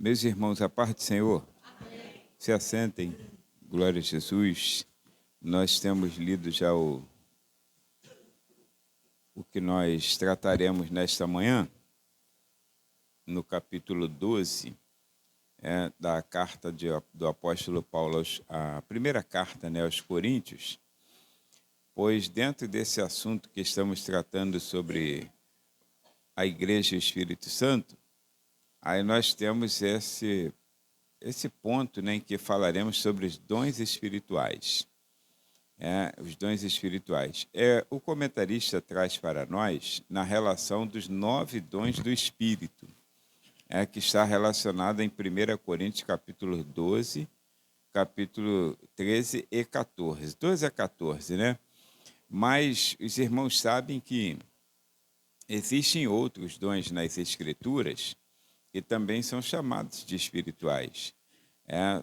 Meus irmãos, a paz do Senhor, se assentem, glória a Jesus. Nós temos lido já o que nós trataremos nesta manhã, no capítulo 12, da carta do apóstolo Paulo, a primeira carta, aos Coríntios, pois dentro desse assunto que estamos tratando sobre a Igreja e o Espírito Santo, aí nós temos esse ponto, em que falaremos sobre os dons espirituais. Os dons espirituais. O comentarista traz para nós na relação dos 9 dons do Espírito, que está relacionada em 1 Coríntios capítulo 12, capítulo 13 e 14. 12 a 14, né? Mas os irmãos sabem que existem outros dons nas Escrituras que também são chamados de espirituais.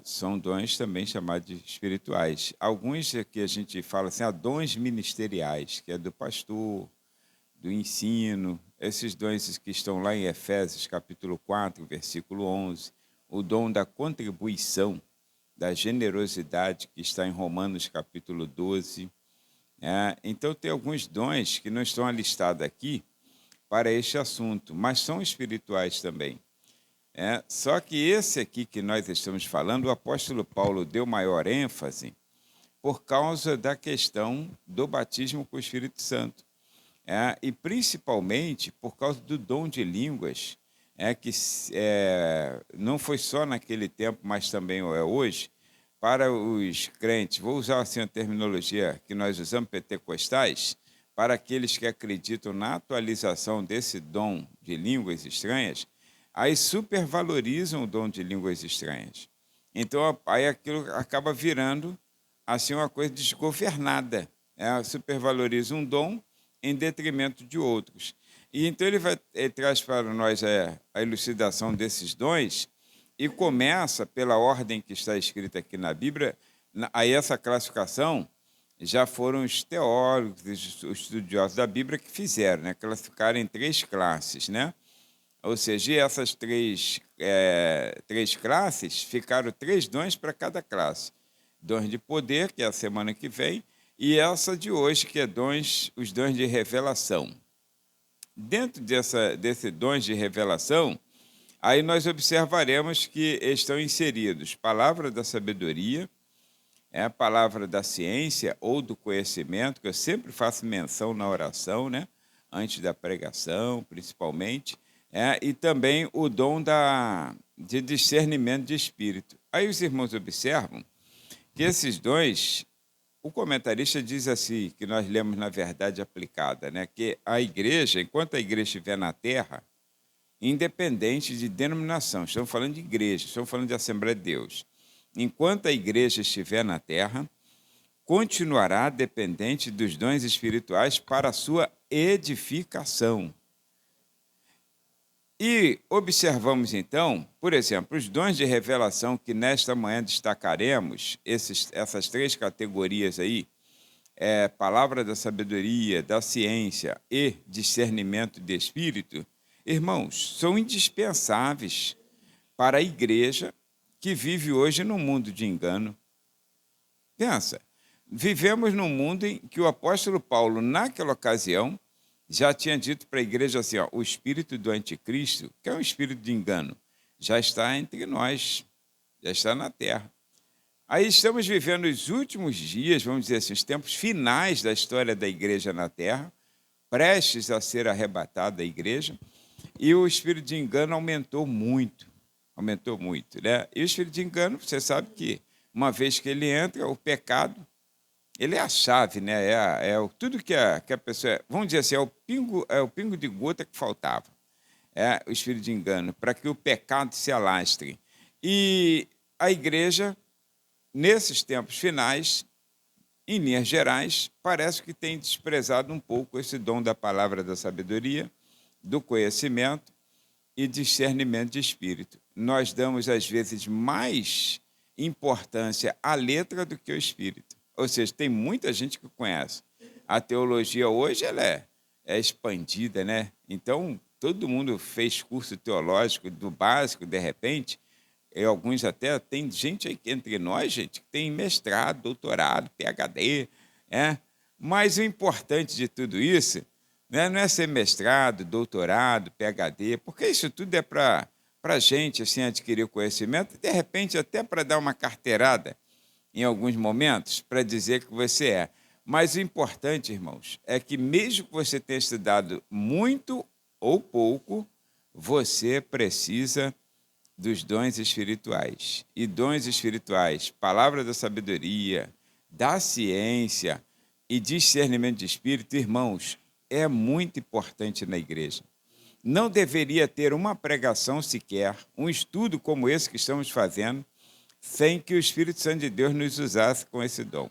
São dons também chamados de espirituais. Alguns que a gente fala assim, dons ministeriais, que é do pastor, do ensino, esses dons que estão lá em Efésios, capítulo 4, versículo 11, o dom da contribuição, da generosidade, que está em Romanos, capítulo 12. Então, tem alguns dons que não estão alistados aqui para este assunto, mas são espirituais também. Só que esse aqui que nós estamos falando, o apóstolo Paulo deu maior ênfase por causa da questão do batismo com o Espírito Santo. E principalmente por causa do dom de línguas, que não foi só naquele tempo, mas também é hoje, para os crentes, vou usar assim a terminologia que nós usamos, pentecostais, para aqueles que acreditam na atualização desse dom de línguas estranhas, aí supervalorizam o dom de línguas estranhas. Então, aí aquilo acaba virando assim uma coisa desgovernada. Supervaloriza um dom em detrimento de outros. E então ele traz para nós a elucidação desses dons e começa pela ordem que está escrita aqui na Bíblia. Aí essa classificação já foram os teólogos, os estudiosos da Bíblia que fizeram, classificaram em 3 classes, Ou seja, essas três classes ficaram 3 dons para cada classe. Dons de poder, que é a semana que vem, e essa de hoje, que é os dons de revelação. Dentro desses dons de revelação, aí nós observaremos que estão inseridos palavra da sabedoria, a palavra da ciência ou do conhecimento, que eu sempre faço menção na oração, antes da pregação, principalmente, e também o dom de discernimento de espírito. Aí os irmãos observam que esses dons, o comentarista diz assim, que nós lemos na verdade aplicada, que a igreja, enquanto a igreja estiver na terra, independente de denominação, estamos falando de igreja, estamos falando de Assembleia de Deus, enquanto a igreja estiver na terra, continuará dependente dos dons espirituais para a sua edificação. E observamos, então, por exemplo, os dons de revelação que nesta manhã destacaremos, essas 3 categorias aí, palavra da sabedoria, da ciência e discernimento de espírito, irmãos, são indispensáveis para a igreja que vive hoje num mundo de engano. Pensa, vivemos num mundo em que o apóstolo Paulo, naquela ocasião, já tinha dito para a igreja assim, o espírito do anticristo, que é um espírito de engano, já está entre nós, já está na terra. Aí estamos vivendo os últimos dias, vamos dizer assim, os tempos finais da história da igreja na terra, prestes a ser arrebatada a igreja, e o espírito de engano aumentou muito, E o espírito de engano, você sabe que uma vez que ele entra, o pecado, ele é a chave, tudo que a pessoa, vamos dizer assim, é o pingo de gota que faltava, o espírito de engano, para que o pecado se alastre. E a igreja, nesses tempos finais, em linhas gerais, parece que tem desprezado um pouco esse dom da palavra da sabedoria, do conhecimento e discernimento de espírito. Nós damos, às vezes, mais importância à letra do que ao espírito. Ou seja, tem muita gente que conhece. A teologia hoje ela é expandida, Então, todo mundo fez curso teológico do básico, de repente, alguns até, tem gente aí entre nós, gente, que tem mestrado, doutorado, PhD, mas o importante de tudo isso, né, não é ser mestrado, doutorado, PhD, porque isso tudo é para a gente assim, adquirir o conhecimento, e de repente até para dar uma carteirada em alguns momentos, para dizer que você é. Mas o importante, irmãos, é que mesmo que você tenha estudado muito ou pouco, você precisa dos dons espirituais. E dons espirituais, palavra da sabedoria, da ciência e discernimento de espírito, irmãos, é muito importante na igreja. Não deveria ter uma pregação sequer, um estudo como esse que estamos fazendo, sem que o Espírito Santo de Deus nos usasse com esse dom.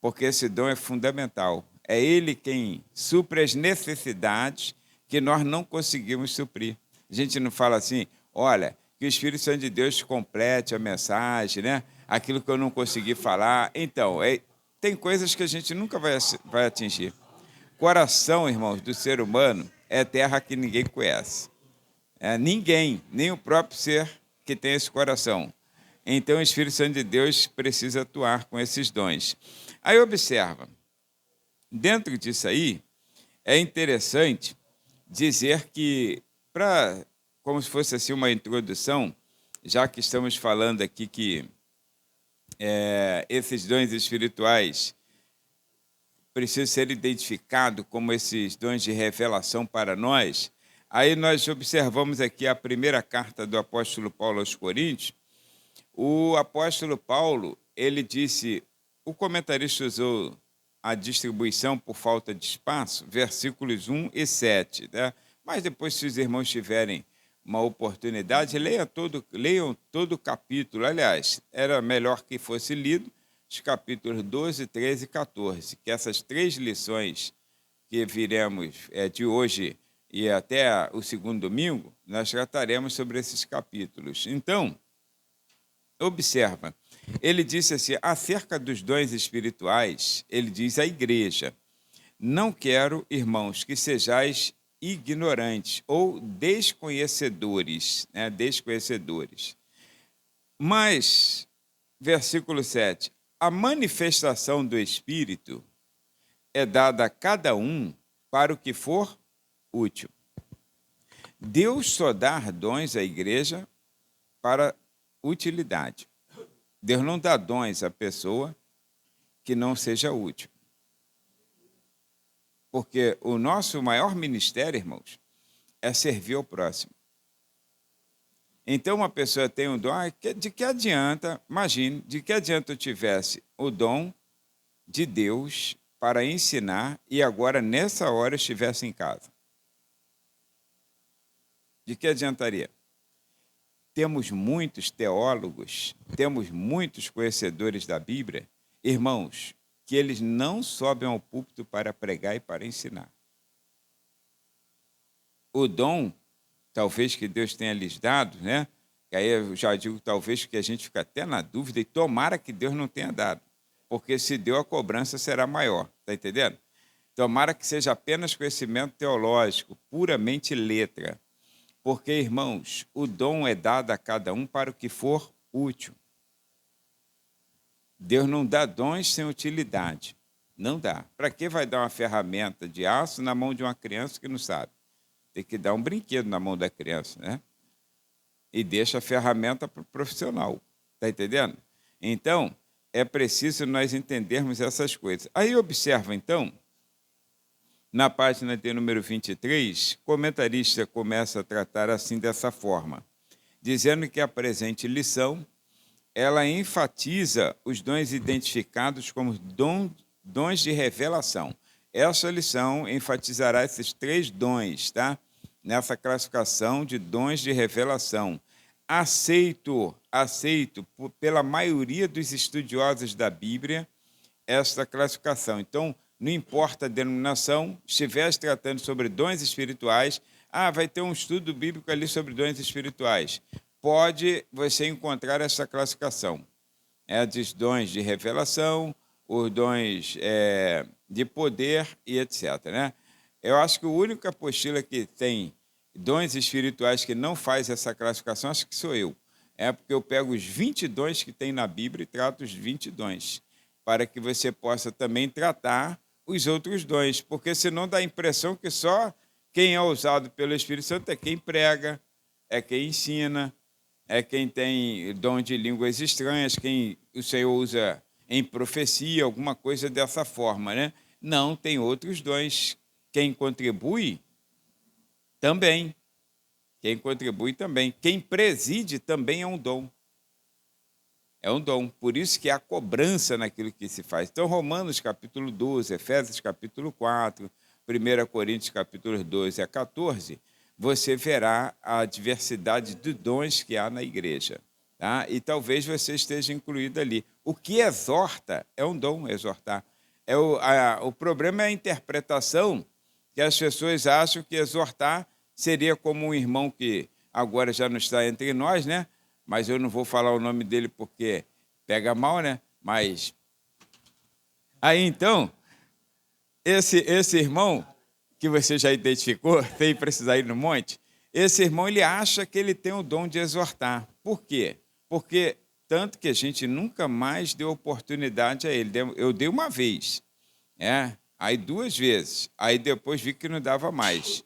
Porque esse dom é fundamental. É ele quem supre as necessidades que nós não conseguimos suprir. A gente não fala assim, olha, que o Espírito Santo de Deus complete a mensagem, né? Aquilo que eu não consegui falar. Então, tem coisas que a gente nunca vai atingir. Coração, irmãos, do ser humano é terra que ninguém conhece. Ninguém, nem o próprio ser que tem esse coração. Então, o Espírito Santo de Deus precisa atuar com esses dons. Aí, observa, dentro disso aí, é interessante dizer que, como se fosse assim uma introdução, já que estamos falando aqui que esses dons espirituais precisam ser identificados como esses dons de revelação para nós, aí nós observamos aqui a primeira carta do apóstolo Paulo aos Coríntios. O apóstolo Paulo, ele disse, o comentarista usou a distribuição por falta de espaço, versículos 1 e 7, né? Mas depois, se os irmãos tiverem uma oportunidade, leiam todo o capítulo. Aliás, era melhor que fosse lido os capítulos 12, 13 e 14, que essas 3 lições que viremos de hoje e até o segundo domingo, nós trataremos sobre esses capítulos. Então, observa, ele disse assim, acerca dos dons espirituais, ele diz à igreja, não quero, irmãos, que sejais ignorantes ou desconhecedores, desconhecedores. Mas, versículo 7, a manifestação do Espírito é dada a cada um para o que for útil. Deus só dá dons à igreja para utilidade. Deus não dá dons à pessoa que não seja útil. Porque o nosso maior ministério, irmãos, é servir ao próximo. Então, uma pessoa tem um dom, de que adianta, imagine, de que adianta eu tivesse o dom de Deus para ensinar e agora, nessa hora, eu estivesse em casa? De que adiantaria? Temos muitos teólogos, temos muitos conhecedores da Bíblia, irmãos, que eles não sobem ao púlpito para pregar e para ensinar. O dom, talvez que Deus tenha lhes dado, né? Que aí eu já digo, talvez que a gente fica até na dúvida, e tomara que Deus não tenha dado, porque se deu, a cobrança será maior, está entendendo? Tomara que seja apenas conhecimento teológico, puramente letra, porque, irmãos, o dom é dado a cada um para o que for útil. Deus não dá dons sem utilidade. Não dá. Para que vai dar uma ferramenta de aço na mão de uma criança que não sabe? Tem que dar um brinquedo na mão da criança, né? E deixa a ferramenta para o profissional. Está entendendo? Então, é preciso nós entendermos essas coisas. Aí observa, então, na página de número 23, o comentarista começa a tratar assim dessa forma, dizendo que a presente lição ela enfatiza os dons identificados como dons de revelação. Essa lição enfatizará esses 3 dons, tá? Nessa classificação de dons de revelação. Aceito pela maioria dos estudiosos da Bíblia esta classificação. Então, não importa a denominação, estivesse tratando sobre dons espirituais, vai ter um estudo bíblico ali sobre dons espirituais. Pode você encontrar essa classificação. Dos dons de revelação, os dons de poder e etc. Né? Eu acho que a única apostila que tem dons espirituais que não faz essa classificação, acho que sou eu. É porque eu pego os 20 dons que tem na Bíblia e trato os 20 dons, para que você possa também tratar os outros dons, porque senão dá a impressão que só quem é usado pelo Espírito Santo é quem prega, é quem ensina, é quem tem dom de línguas estranhas, quem o Senhor usa em profecia, alguma coisa dessa forma, né? Não, tem outros dons. Quem contribui também. Quem contribui também. Quem preside também é um dom. É um dom. Por isso que há cobrança naquilo que se faz. Então, Romanos capítulo 12, Efésios capítulo 4, 1 Coríntios capítulo 12 a 14, você verá a diversidade de dons que há na igreja. Tá? E talvez você esteja incluído ali. O que exorta é um dom, exortar. O problema é a interpretação que as pessoas acham que exortar seria como um irmão que agora já não está entre nós, né? Mas eu não vou falar o nome dele porque pega mal, né? Mas aí então, esse irmão que você já identificou, sem precisar ir no monte, esse irmão ele acha que ele tem o dom de exortar. Por quê? Porque tanto que a gente nunca mais deu oportunidade a ele. Eu dei uma vez, aí 2 vezes, aí depois vi que não dava mais.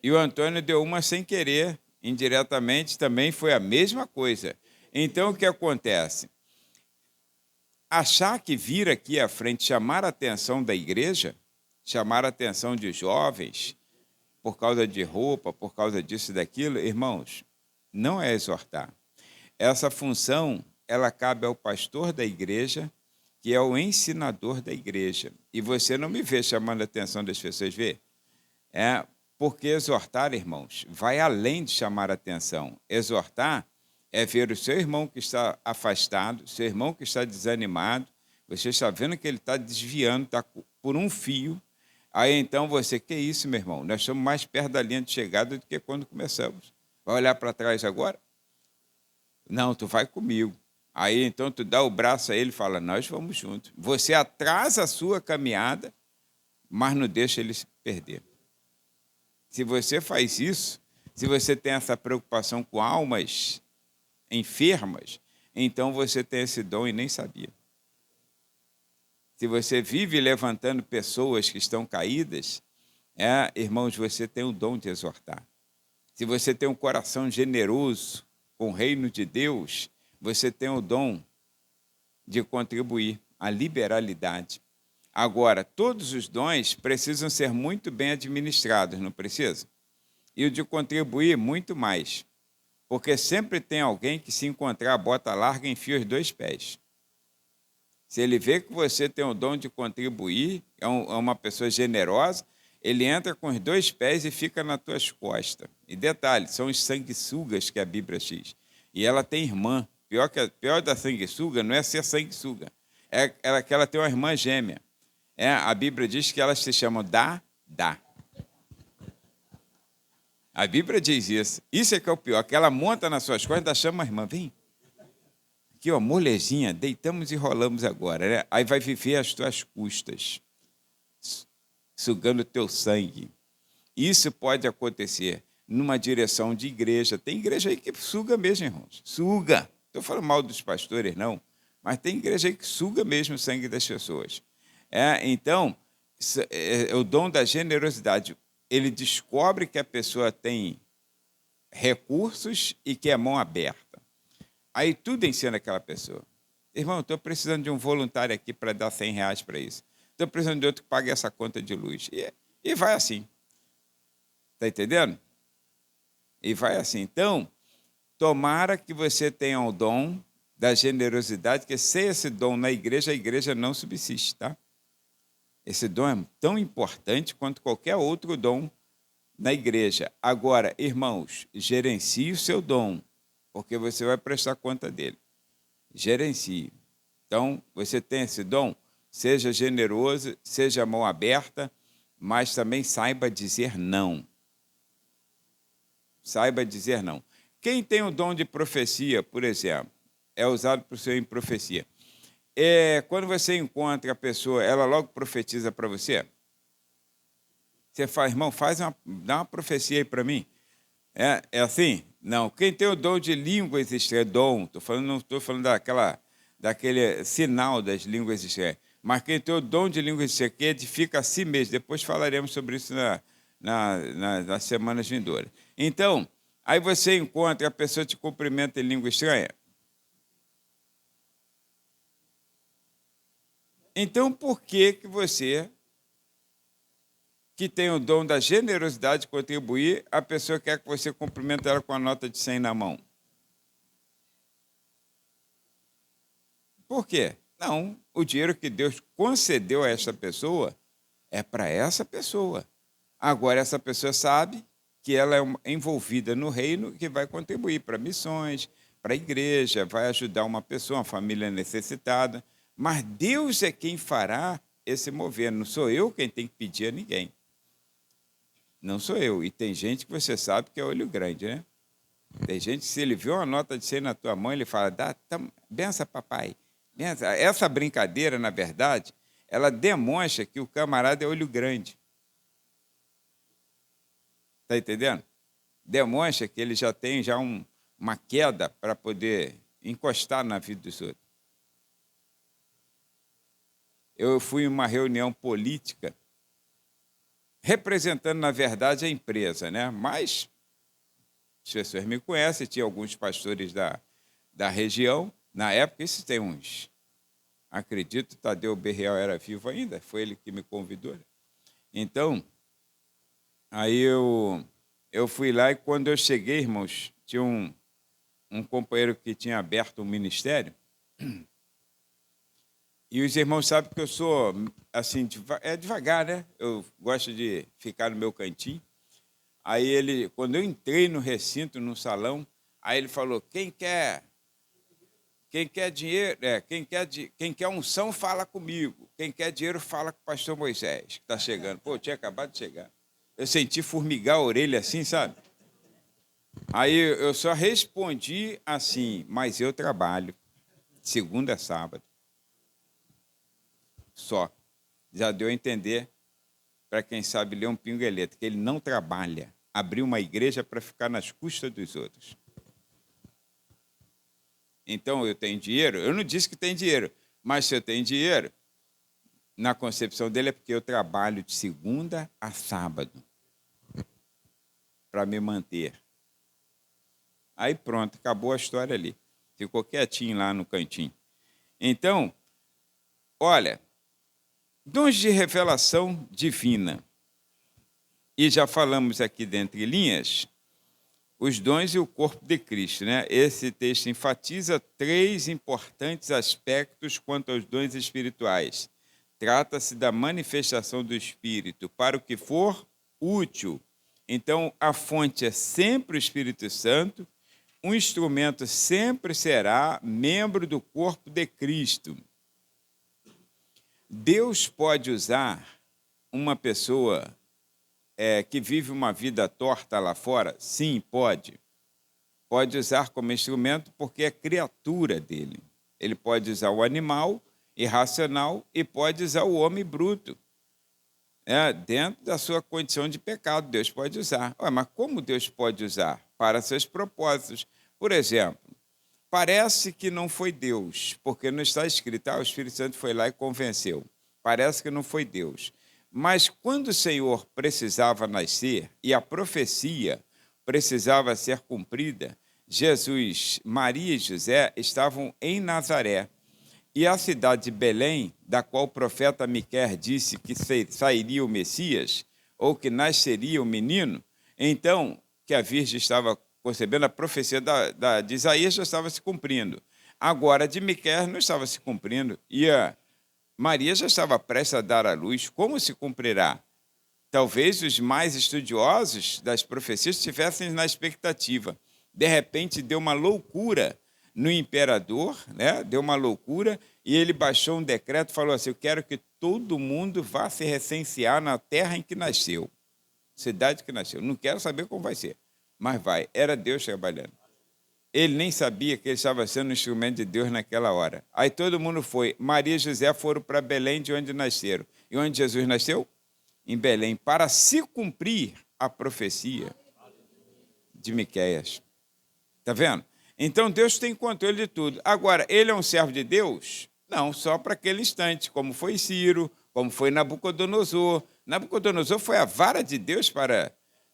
E o Antônio deu uma sem querer, indiretamente também foi a mesma coisa. Então, o que acontece? Achar que vir aqui à frente, chamar a atenção da igreja, chamar a atenção de jovens, por causa de roupa, por causa disso e daquilo, irmãos, não é exortar. Essa função, ela cabe ao pastor da igreja, que é o ensinador da igreja. E você não me vê chamando a atenção das pessoas, vê? Porque exortar, irmãos, vai além de chamar a atenção. Exortar é ver o seu irmão que está afastado, seu irmão que está desanimado, você está vendo que ele está desviando, está por um fio. Aí então você, que isso, meu irmão? Nós estamos mais perto da linha de chegada do que quando começamos. Vai olhar para trás agora? Não, tu vai comigo. Aí então tu dá o braço a ele e fala, nós vamos juntos. Você atrasa a sua caminhada, mas não deixa ele se perder. Se você faz isso, se você tem essa preocupação com almas enfermas, então você tem esse dom e nem sabia. Se você vive levantando pessoas que estão caídas, irmãos, você tem o dom de exortar. Se você tem um coração generoso com o reino de Deus, você tem o dom de contribuir, a liberalidade. Agora, todos os dons precisam ser muito bem administrados, não precisa? E o de contribuir, muito mais. Porque sempre tem alguém que, se encontrar a bota larga, enfia os 2 pés. Se ele vê que você tem o dom de contribuir, é uma pessoa generosa, ele entra com os 2 pés e fica nas tuas costas. E detalhe, são os sanguessugas que a Bíblia diz. E ela tem irmã. Pior da sanguessuga não é ser sanguessuga, é que ela tem uma irmã gêmea. A Bíblia diz que elas se chamam Dá. A Bíblia diz isso. Isso é que é o pior, que ela monta nas suas costas e chama a irmã, vem. Aqui, ó, molezinha, deitamos e rolamos agora, né? Aí vai viver às tuas custas, sugando o teu sangue. Isso pode acontecer numa direção de igreja. Tem igreja aí que suga mesmo, irmãos. Suga. Estou falando mal dos pastores, não. Mas tem igreja aí que suga mesmo o sangue das pessoas. Então, é o dom da generosidade. Ele descobre que a pessoa tem recursos e que é mão aberta. Aí tudo ensina aquela pessoa. Irmão, estou precisando de um voluntário aqui para dar R$100 para isso. Estou precisando de outro que pague essa conta de luz. E vai assim. Está entendendo? E vai assim. Então, tomara que você tenha o dom da generosidade, que sem esse dom na igreja, a igreja não subsiste, tá? Esse dom é tão importante quanto qualquer outro dom na igreja. Agora, irmãos, gerencie o seu dom, porque você vai prestar conta dele. Gerencie. Então, você tem esse dom, seja generoso, seja mão aberta, mas também saiba dizer não. Saiba dizer não. Quem tem o dom de profecia, por exemplo, é usado por ser em profecia. Quando você encontra a pessoa, ela logo profetiza para você. Você fala, irmão, dá uma profecia aí para mim. É assim? Não. Quem tem o dom de línguas estranhas, dom, não estou falando daquele sinal das línguas estranhas, mas quem tem o dom de línguas estranhas, que edifica a si mesmo. Depois falaremos sobre isso nas semanas vindouras. Então, aí você encontra, a pessoa te cumprimenta em língua estranha. Então, por que você, que tem o dom da generosidade de contribuir, a pessoa quer que você cumprimente ela com a nota de 100 na mão? Por quê? Não, o dinheiro que Deus concedeu a essa pessoa é para essa pessoa. Agora, essa pessoa sabe que ela é envolvida no reino que vai contribuir para missões, para a igreja, vai ajudar uma pessoa, uma família necessitada. Mas Deus é quem fará esse mover, não sou eu quem tem que pedir a ninguém. Não sou eu. E tem gente que você sabe que é olho grande, né? Tem gente que, se ele vê uma nota de 100 na tua mão, ele fala, benção, papai. Benção. Essa brincadeira, na verdade, ela demonstra que o camarada é olho grande. Está entendendo? Demonstra que ele já tem uma queda para poder encostar na vida dos outros. Eu fui em uma reunião política representando, na verdade, a empresa, né? Mas as pessoas me conhecem, tinha alguns pastores da região. Na época, isso tem uns... Acredito, Tadeu Berreal era vivo ainda, foi ele que me convidou. Então, aí eu fui lá e quando eu cheguei, irmãos, tinha um companheiro que tinha aberto um ministério. E os irmãos sabem que eu sou, assim, devagar, né? Eu gosto de ficar no meu cantinho. Aí quando eu entrei no recinto, no salão, aí ele falou, quem quer dinheiro, quem quer unção, fala comigo. Quem quer dinheiro, fala com o pastor Moisés, que está chegando. Pô, eu tinha acabado de chegar. Eu senti formigar a orelha assim, sabe? Aí eu só respondi assim, mas eu trabalho, segunda a sábado. Só. Já deu a entender, para quem sabe ler um pingo elétrico, que ele não trabalha. Abriu uma igreja para ficar nas custas dos outros. Então, eu tenho dinheiro? Eu não disse que tem dinheiro, mas se eu tenho dinheiro, na concepção dele é porque eu trabalho de segunda a sábado para me manter. Aí pronto, acabou a história ali. Ficou quietinho lá no cantinho. Então, olha, dons de revelação divina. E já falamos aqui dentre linhas, os dons e o corpo de Cristo, né? Esse texto enfatiza 3 importantes aspectos quanto aos dons espirituais. Trata-se da manifestação do Espírito para o que for útil. Então, a fonte é sempre o Espírito Santo, um instrumento sempre será membro do corpo de Cristo. Deus pode usar uma pessoa que vive uma vida torta lá fora? Sim, pode. Pode usar como instrumento porque é criatura dele. Ele pode usar o animal irracional e pode usar o homem bruto. Dentro da sua condição de pecado, Deus pode usar. Mas como Deus pode usar? Para seus propósitos. Por exemplo, parece que não foi Deus, porque não está escrito, o Espírito Santo foi lá e convenceu. Parece que não foi Deus. Mas quando o Senhor precisava nascer e a profecia precisava ser cumprida, Jesus, Maria e José estavam em Nazaré. E a cidade de Belém, da qual o profeta Miqueias disse que sairia o Messias, ou que nasceria o menino, então, que a Virgem estava concebendo, a profecia de Isaías já estava se cumprindo. Agora, de Miqueias não estava se cumprindo, e Maria já estava prestes a dar à luz. Como se cumprirá? Talvez os mais estudiosos das profecias estivessem na expectativa. De repente, deu uma loucura no imperador, né? Deu uma loucura, e ele baixou um decreto e falou assim, eu quero que todo mundo vá se recensear na terra em que nasceu, cidade que nasceu. Não quero saber como vai ser, mas vai. Era Deus trabalhando. Ele nem sabia que ele estava sendo um instrumento de Deus naquela hora. Aí todo mundo foi. Maria e José foram para Belém, de onde nasceram. E onde Jesus nasceu? Em Belém, para se cumprir a profecia. de Miqueias. Está vendo? Então, Deus tem controle de tudo. Agora, ele é um servo de Deus? Não, só para aquele instante, como foi Ciro, como foi Nabucodonosor. Nabucodonosor foi a vara de Deus para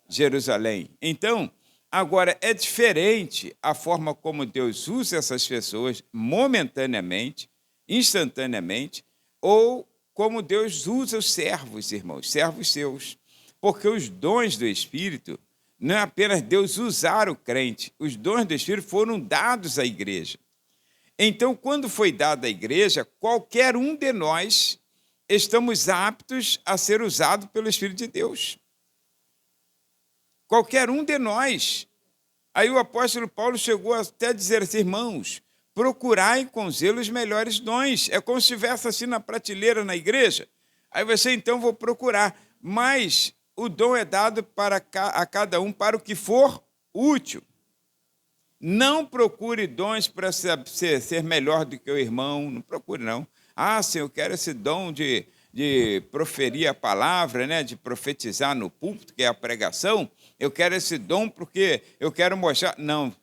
Jerusalém. Então, agora, é diferente a forma como Deus usa essas pessoas momentaneamente, instantaneamente, ou como Deus usa os servos, irmãos, servos seus. Porque os dons do Espírito não é apenas Deus usar o crente, os dons do Espírito foram dados à igreja. Então, quando foi dado à igreja, qualquer um de nós estamos aptos a ser usado pelo Espírito de Deus. Qualquer um de nós. Aí o apóstolo Paulo chegou até a dizer assim, irmãos, procurai com zelo os melhores dons. É como se estivesse assim na prateleira na igreja. Aí você, então, vou procurar. Mas o dom é dado a cada um para o que for útil. Não procure dons para ser melhor do que o irmão. Não procure, não. Ah, Senhor, eu quero esse dom de proferir a palavra, né, de profetizar no púlpito, que é a pregação. Eu quero esse dom porque eu quero mostrar. Não,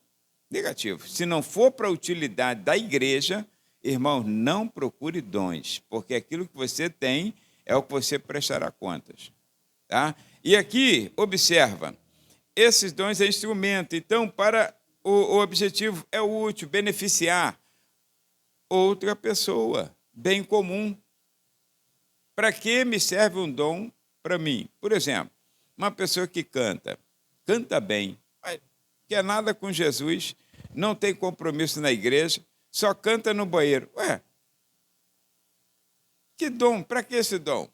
negativo. Se não for para a utilidade da igreja, irmão, não procure dons, porque aquilo que você tem é o que você prestará contas. Tá? E aqui, observa, esses dons é instrumento. Então, para o objetivo é útil, beneficiar outra pessoa, bem comum. Para que me serve um dom para mim? Por exemplo, uma pessoa que canta bem, mas quer nada com Jesus, não tem compromisso na igreja, só canta no banheiro. Ué, que dom? Para que esse dom?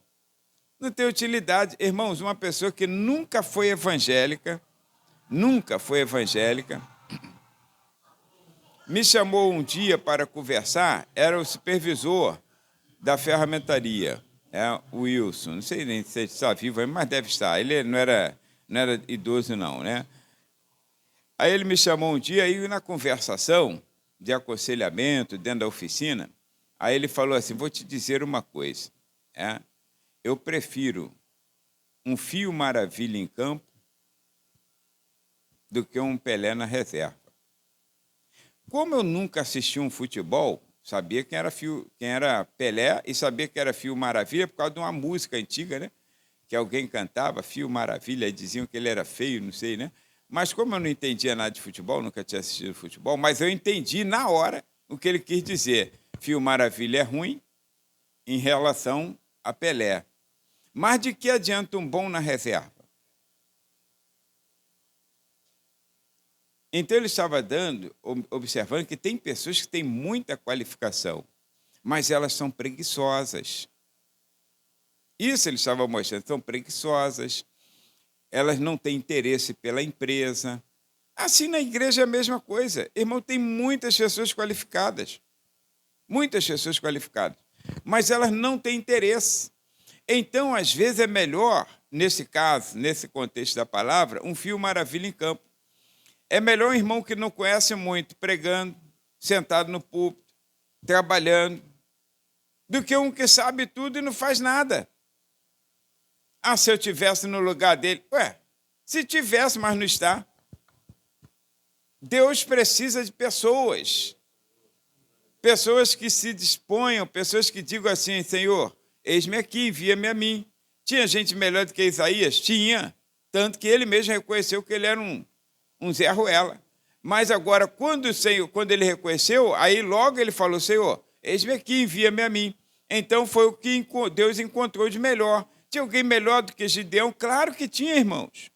Não tem utilidade. Irmãos, uma pessoa que nunca foi evangélica, me chamou um dia para conversar, era o supervisor da ferramentaria. O Wilson, não sei nem se ele está vivo, mas deve estar. Ele não era idoso, não, né? Aí ele me chamou um dia, aí na conversação de aconselhamento, dentro da oficina, aí ele falou assim, vou te dizer uma coisa, eu prefiro um Fio Maravilha em campo do que um Pelé na reserva. Como eu nunca assisti um futebol, sabia quem era Pelé e sabia que era Fio Maravilha por causa de uma música antiga, né? Que alguém cantava, Fio Maravilha, e diziam que ele era feio, não sei, né? Mas como eu não entendia nada de futebol, nunca tinha assistido futebol, mas eu entendi na hora o que ele quis dizer. Fio Maravilha é ruim em relação a Pelé. Mas de que adianta um bom na reserva? Então, ele estava observando que tem pessoas que têm muita qualificação, mas elas são preguiçosas. Isso ele estava mostrando, são preguiçosas, elas não têm interesse pela empresa. Assim, na igreja é a mesma coisa. Irmão, tem muitas pessoas qualificadas, mas elas não têm interesse. Então, às vezes, é melhor, nesse caso, nesse contexto da palavra, um Fio Maravilha em campo. É melhor um irmão que não conhece muito, pregando, sentado no púlpito, trabalhando, do que um que sabe tudo e não faz nada. Ah, se eu tivesse no lugar dele... Ué, se tivesse, mas não está. Deus precisa de pessoas. Pessoas que se disponham, pessoas que digam assim, Senhor, eis-me aqui, envia-me a mim. Tinha gente melhor do que Isaías? Tinha. Tanto que ele mesmo reconheceu que ele era um Zé Ruela. Mas agora, quando ele reconheceu, aí logo ele falou, Senhor, eis-me aqui, envia-me a mim. Então foi o que Deus encontrou de melhor. Tinha alguém melhor do que Gideão? Claro que tinha, irmãos.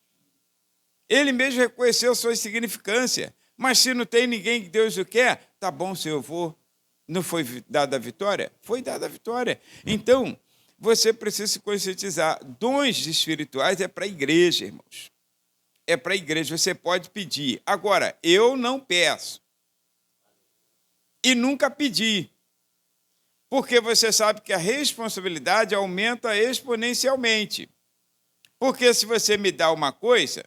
Ele mesmo reconheceu a sua insignificância. Mas se não tem ninguém que Deus o quer, tá bom, Senhor, eu vou. Não foi dada a vitória? Foi dada a vitória. Então, você precisa se conscientizar. Dons espirituais é para a igreja, irmãos. É para a igreja, você pode pedir. Agora, eu não peço. E nunca pedi. Porque você sabe que a responsabilidade aumenta exponencialmente. Porque se você me dá uma coisa,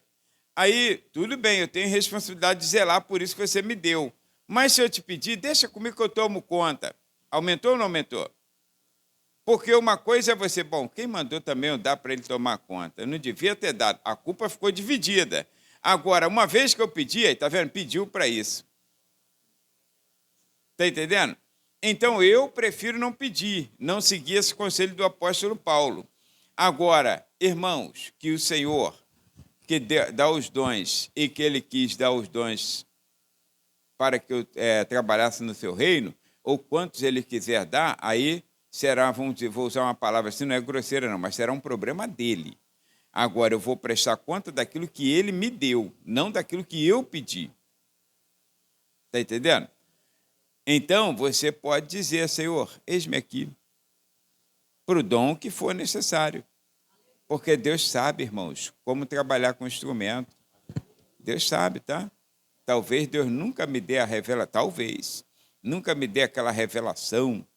aí tudo bem, eu tenho responsabilidade de zelar por isso que você me deu. Mas se eu te pedir, deixa comigo que eu tomo conta. Aumentou ou não aumentou? Porque uma coisa é você, bom, quem mandou também eu dar para ele tomar conta? Eu não devia ter dado, a culpa ficou dividida. Agora, uma vez que eu pedi, aí está vendo? Pediu para isso. Está entendendo? Então, eu prefiro não pedir, não seguir esse conselho do apóstolo Paulo. Agora, irmãos, que o Senhor, que dá os dons e que ele quis dar os dons para que eu trabalhasse no seu reino, ou quantos ele quiser dar, aí será, vou usar uma palavra assim, não é grosseira não, mas será um problema dele. Agora, eu vou prestar conta daquilo que ele me deu, não daquilo que eu pedi. Está entendendo? Então, você pode dizer, Senhor, eis-me aqui, para o dom que for necessário. Porque Deus sabe, irmãos, como trabalhar com instrumento. Deus sabe, tá? Talvez Deus nunca me dê a revelação, talvez, nunca me dê aquela revelação,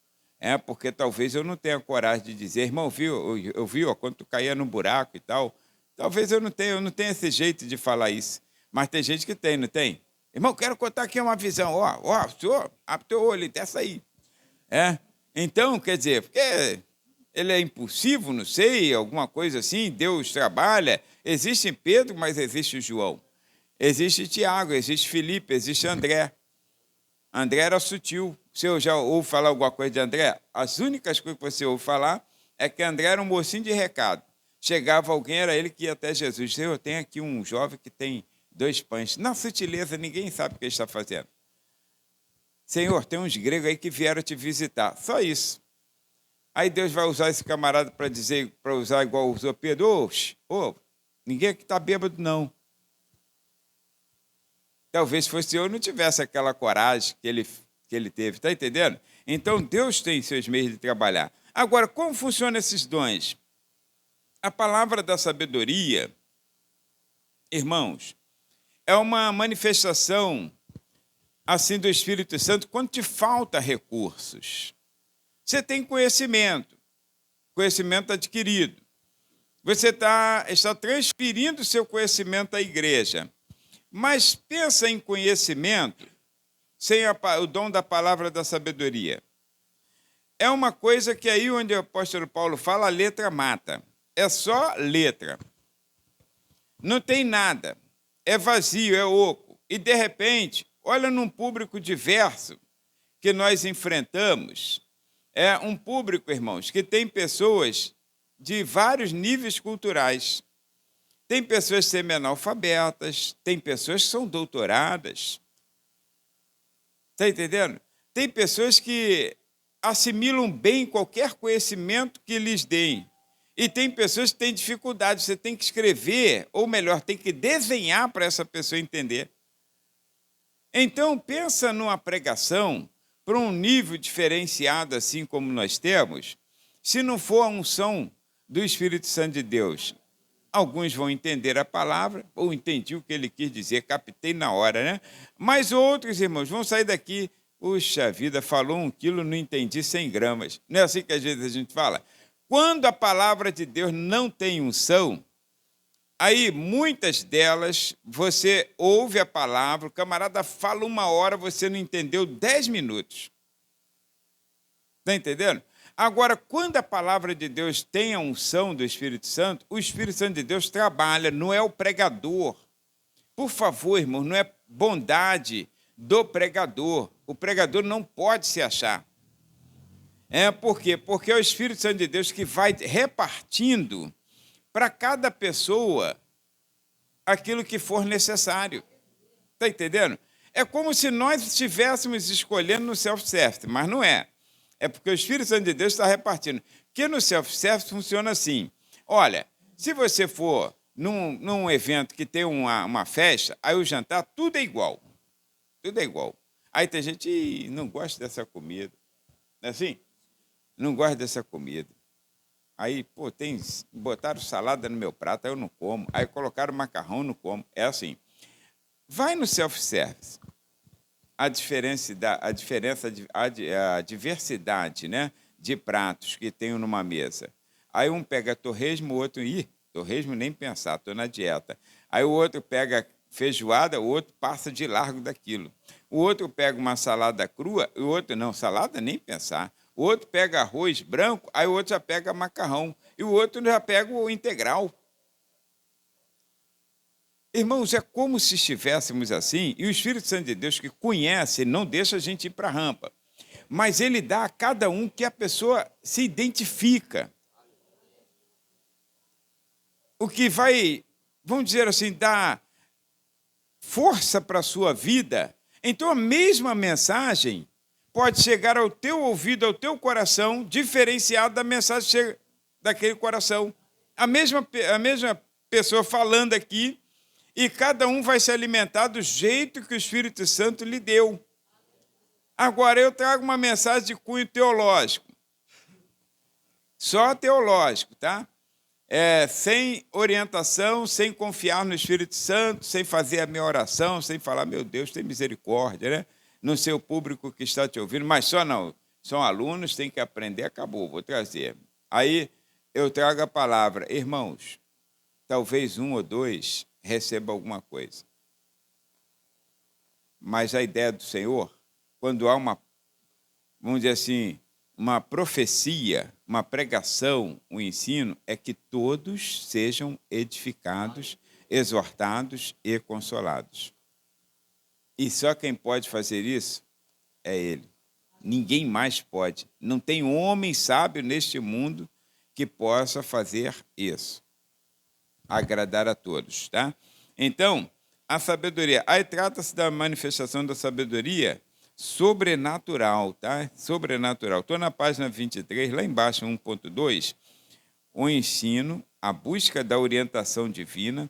porque talvez eu não tenha coragem de dizer, irmão, eu vi quando tu caía no buraco e tal. Talvez eu não tenha esse jeito de falar isso. Mas tem gente que tem, não tem? Irmão, quero contar aqui uma visão. Senhor, abre teu olho, desce aí. Então, quer dizer, porque ele é impulsivo, não sei, alguma coisa assim, Deus trabalha. Existe Pedro, mas existe o João. Existe Tiago, existe Felipe, existe André. André era sutil. Você já ouve falar alguma coisa de André? As únicas coisas que você ouve falar é que André era um mocinho de recado. Chegava alguém, era ele que ia até Jesus. Senhor, tem aqui um jovem que tem 2 pães. Na sutileza, ninguém sabe o que ele está fazendo. Senhor, tem uns gregos aí que vieram te visitar. Só isso. Aí Deus vai usar esse camarada para usar igual usou Pedro. Ninguém aqui está bêbado, não. Talvez fosse eu não tivesse aquela coragem que ele teve, está entendendo? Então, Deus tem seus meios de trabalhar. Agora, como funcionam esses dons? A palavra da sabedoria, irmãos, é uma manifestação assim do Espírito Santo quando te falta recursos. Você tem conhecimento adquirido. Você está transferindo o seu conhecimento à igreja. Mas pensa em conhecimento sem o dom da palavra da sabedoria. É uma coisa que aí onde o apóstolo Paulo fala, a letra mata. É só letra. Não tem nada. É vazio, é oco. E, de repente, olha num público diverso que nós enfrentamos. É um público, irmãos, que tem pessoas de vários níveis culturais. Tem pessoas semi-analfabetas, tem pessoas que são doutoradas. Está entendendo? Tem pessoas que assimilam bem qualquer conhecimento que lhes deem. E tem pessoas que têm dificuldade. Você tem que escrever, ou melhor, tem que desenhar para essa pessoa entender. Então, pensa numa pregação para um nível diferenciado, assim como nós temos, se não for a unção do Espírito Santo de Deus. Alguns vão entender a palavra, ou entendi o que ele quis dizer, captei na hora, né? Mas outros, irmãos, vão sair daqui, puxa vida, falou 1 quilo, não entendi 100 gramas. Não é assim que às vezes a gente fala? Quando a palavra de Deus não tem unção, aí muitas delas, você ouve a palavra, o camarada fala 1 hora, você não entendeu 10 minutos. Está entendendo? Agora, quando a palavra de Deus tem a unção do Espírito Santo, o Espírito Santo de Deus trabalha, não é o pregador. Por favor, irmão, não é bondade do pregador. O pregador não pode se achar. Por quê? Porque é o Espírito Santo de Deus que vai repartindo para cada pessoa aquilo que for necessário. Está entendendo? É como se nós estivéssemos escolhendo no self-service, mas não é. É porque o Espírito Santo de Deus está repartindo. Porque no self-service funciona assim. Olha, se você for num evento que tem uma festa, aí o jantar, tudo é igual. Tudo é igual. Aí tem gente que não gosta dessa comida. Não é assim? Não gosta dessa comida. Aí, botaram salada no meu prato, aí eu não como. Aí colocaram macarrão, não como. É assim. Vai no self-service. A diversidade, né, de pratos que tem numa mesa. Aí um pega torresmo, o outro, torresmo nem pensar, estou na dieta. Aí o outro pega feijoada, o outro passa de largo daquilo. O outro pega uma salada crua, o outro não, salada nem pensar. O outro pega arroz branco, aí o outro já pega macarrão. E o outro já pega o integral. Irmãos, é como se estivéssemos assim, e o Espírito Santo de Deus que conhece, não deixa a gente ir para a rampa. Mas ele dá a cada um que a pessoa se identifica. O que vai, vamos dizer assim, dar força para a sua vida. Então, a mesma mensagem pode chegar ao teu ouvido, ao teu coração, diferenciado da mensagem que chega daquele coração. A mesma pessoa falando aqui, e cada um vai se alimentar do jeito que o Espírito Santo lhe deu. Agora, eu trago uma mensagem de cunho teológico. Só teológico, tá? Sem orientação, sem confiar no Espírito Santo, sem fazer a minha oração, sem falar, meu Deus, tem misericórdia, né? No seu público que está te ouvindo, mas só não, são alunos, tem que aprender, acabou, vou trazer. Aí eu trago a palavra, irmãos, talvez um ou dois recebam alguma coisa. Mas a ideia do Senhor, quando há uma, vamos dizer assim, uma profecia, uma pregação, um ensino, é que todos sejam edificados, exortados e consolados. E só quem pode fazer isso é Ele. Ninguém mais pode. Não tem homem sábio neste mundo que possa fazer isso. Agradar a todos, tá? Então, a sabedoria. Aí trata-se da manifestação da sabedoria sobrenatural, tá? Sobrenatural. Estou na página 23, lá embaixo, 1.2. O ensino, a busca da orientação divina,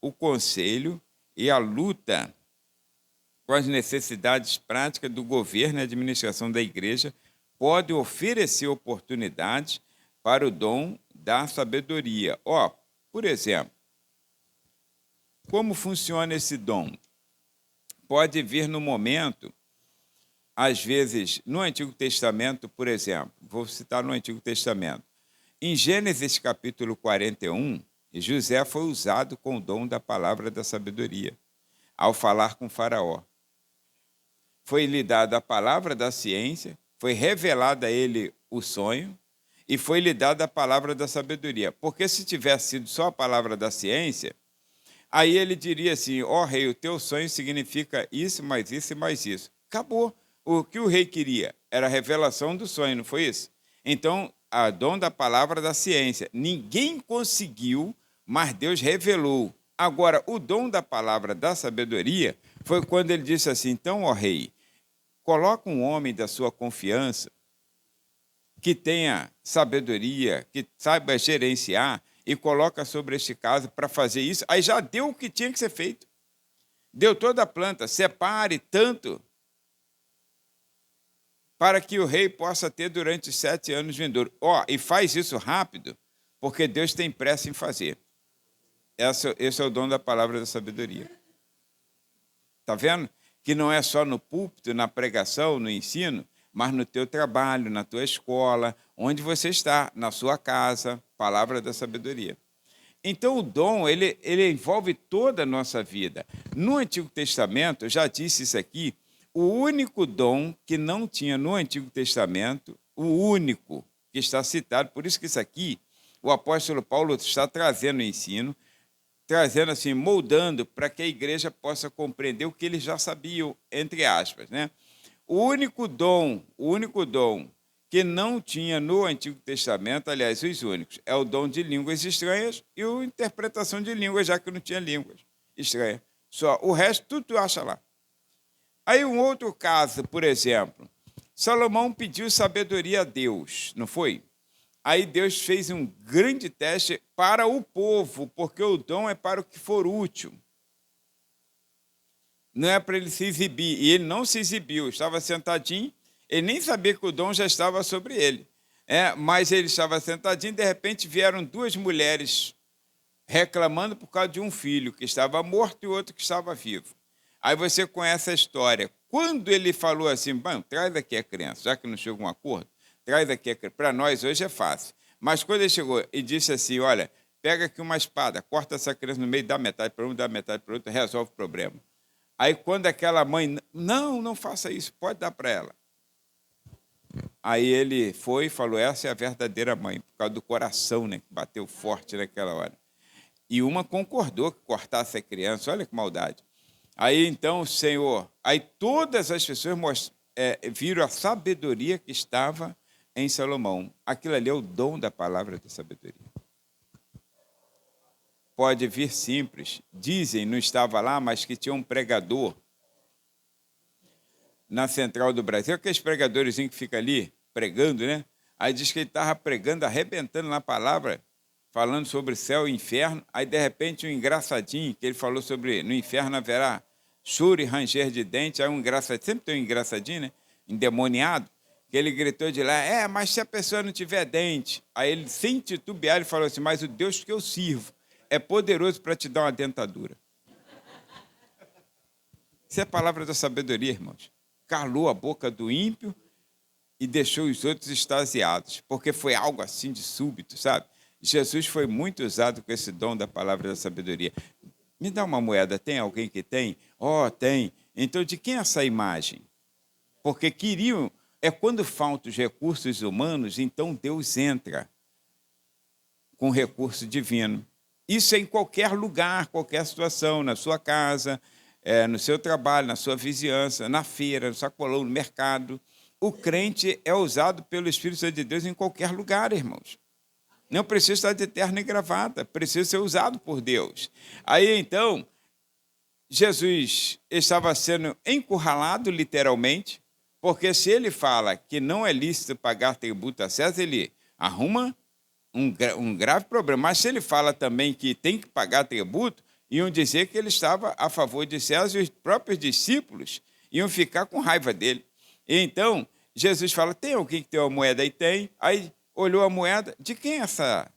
o conselho e a luta com as necessidades práticas do governo e administração da igreja pode oferecer oportunidades para o dom da sabedoria. Por exemplo, como funciona esse dom? Pode vir no momento, às vezes, no Antigo Testamento, por exemplo, vou citar no Antigo Testamento. Em Gênesis capítulo 41, José foi usado com o dom da palavra da sabedoria, ao falar com Faraó. Foi-lhe dada a palavra da ciência, foi revelada a ele o sonho, e foi-lhe dada a palavra da sabedoria. Porque se tivesse sido só a palavra da ciência, aí ele diria assim, rei, o teu sonho significa isso, mais isso e mais isso. Acabou. O que o rei queria era a revelação do sonho, não foi isso? Então, a dom da palavra da ciência. Ninguém conseguiu, mas Deus revelou. Agora, o dom da palavra da sabedoria foi quando ele disse assim, então, rei, coloca um homem da sua confiança, que tenha sabedoria, que saiba gerenciar, e coloca sobre este caso para fazer isso. Aí já deu o que tinha que ser feito. Deu toda a planta, separe tanto para que o rei possa ter durante os 7 anos vindouros. E faz isso rápido, porque Deus tem pressa em fazer. Esse é o dom da palavra da sabedoria. Está vendo? Que não é só no púlpito, na pregação, no ensino, mas no teu trabalho, na tua escola, onde você está, na sua casa, palavra da sabedoria. Então, o dom, ele envolve toda a nossa vida. No Antigo Testamento, eu já disse isso aqui, o único dom que não tinha no Antigo Testamento, o único que está citado, por isso que isso aqui, o apóstolo Paulo está trazendo o ensino, trazendo assim, moldando para que a igreja possa compreender o que eles já sabiam, entre aspas, né? O único dom que não tinha no Antigo Testamento, aliás, os únicos, é o dom de línguas estranhas e a interpretação de línguas, já que não tinha línguas estranhas. Só o resto, tudo tu acha lá. Aí um outro caso, por exemplo, Salomão pediu sabedoria a Deus, não foi? Aí Deus fez um grande teste para o povo, porque o dom é para o que for útil. Não é para ele se exibir. E ele não se exibiu, estava sentadinho, ele nem sabia que o dom já estava sobre ele. Mas ele estava sentadinho, de repente vieram 2 mulheres reclamando por causa de um filho que estava morto e outro que estava vivo. Aí você conhece a história. Quando ele falou assim, traz aqui a criança, já que não chegou a um acordo, traz aqui a criança. Para nós hoje é fácil. Mas quando ele chegou e disse assim, olha, pega aqui uma espada, corta essa criança no meio, dá metade para um, dá metade para o outro, resolve o problema. Aí quando aquela mãe, não faça isso, pode dar para ela. Aí ele foi e falou, essa é a verdadeira mãe, por causa do coração, né, que bateu forte naquela hora. E uma concordou que cortasse a criança. Olha que maldade. Aí, então, o Senhor... Aí todas as pessoas viram a sabedoria que estava em Salomão. Aquilo ali é o dom da palavra da sabedoria. Pode vir simples. Dizem, não estava lá, mas que tinha um pregador na Central do Brasil, aqueles pregadores que ficam ali pregando, né? Aí diz que ele estava pregando, arrebentando na palavra, falando sobre céu e inferno. Aí, de repente, um engraçadinho, que ele falou sobre no inferno haverá choro e ranger de dente. Aí um engraçadinho, sempre tem um engraçadinho, né? Endemoniado, que ele gritou de lá, mas se a pessoa não tiver dente. Aí ele, sem titubear, ele falou assim, mas o Deus que eu sirvo é poderoso para te dar uma dentadura. Isso é a palavra da sabedoria, irmãos. Calou a boca do ímpio e deixou os outros extasiados, porque foi algo assim de súbito, sabe? Jesus foi muito usado com esse dom da palavra da sabedoria. Me dá uma moeda, tem alguém que tem? Tem. Então, de quem é essa imagem? Porque queriam... quando faltam os recursos humanos, então Deus entra com recurso divino. Isso é em qualquer lugar, qualquer situação, na sua casa, no seu trabalho, na sua vizinhança, na feira, no sacolão, no mercado. O crente é usado pelo Espírito Santo de Deus em qualquer lugar, irmãos. Não precisa estar de terno e gravata, precisa ser usado por Deus. Aí, então, Jesus estava sendo encurralado, literalmente, porque se ele fala que não é lícito pagar tributo a César, ele arruma um grave problema. Mas se ele fala também que tem que pagar tributo, iam dizer que ele estava a favor de César e os próprios discípulos iam ficar com raiva dele. E então, Jesus fala, tem alguém que tem uma moeda? E tem. Aí olhou a moeda, de quem é essa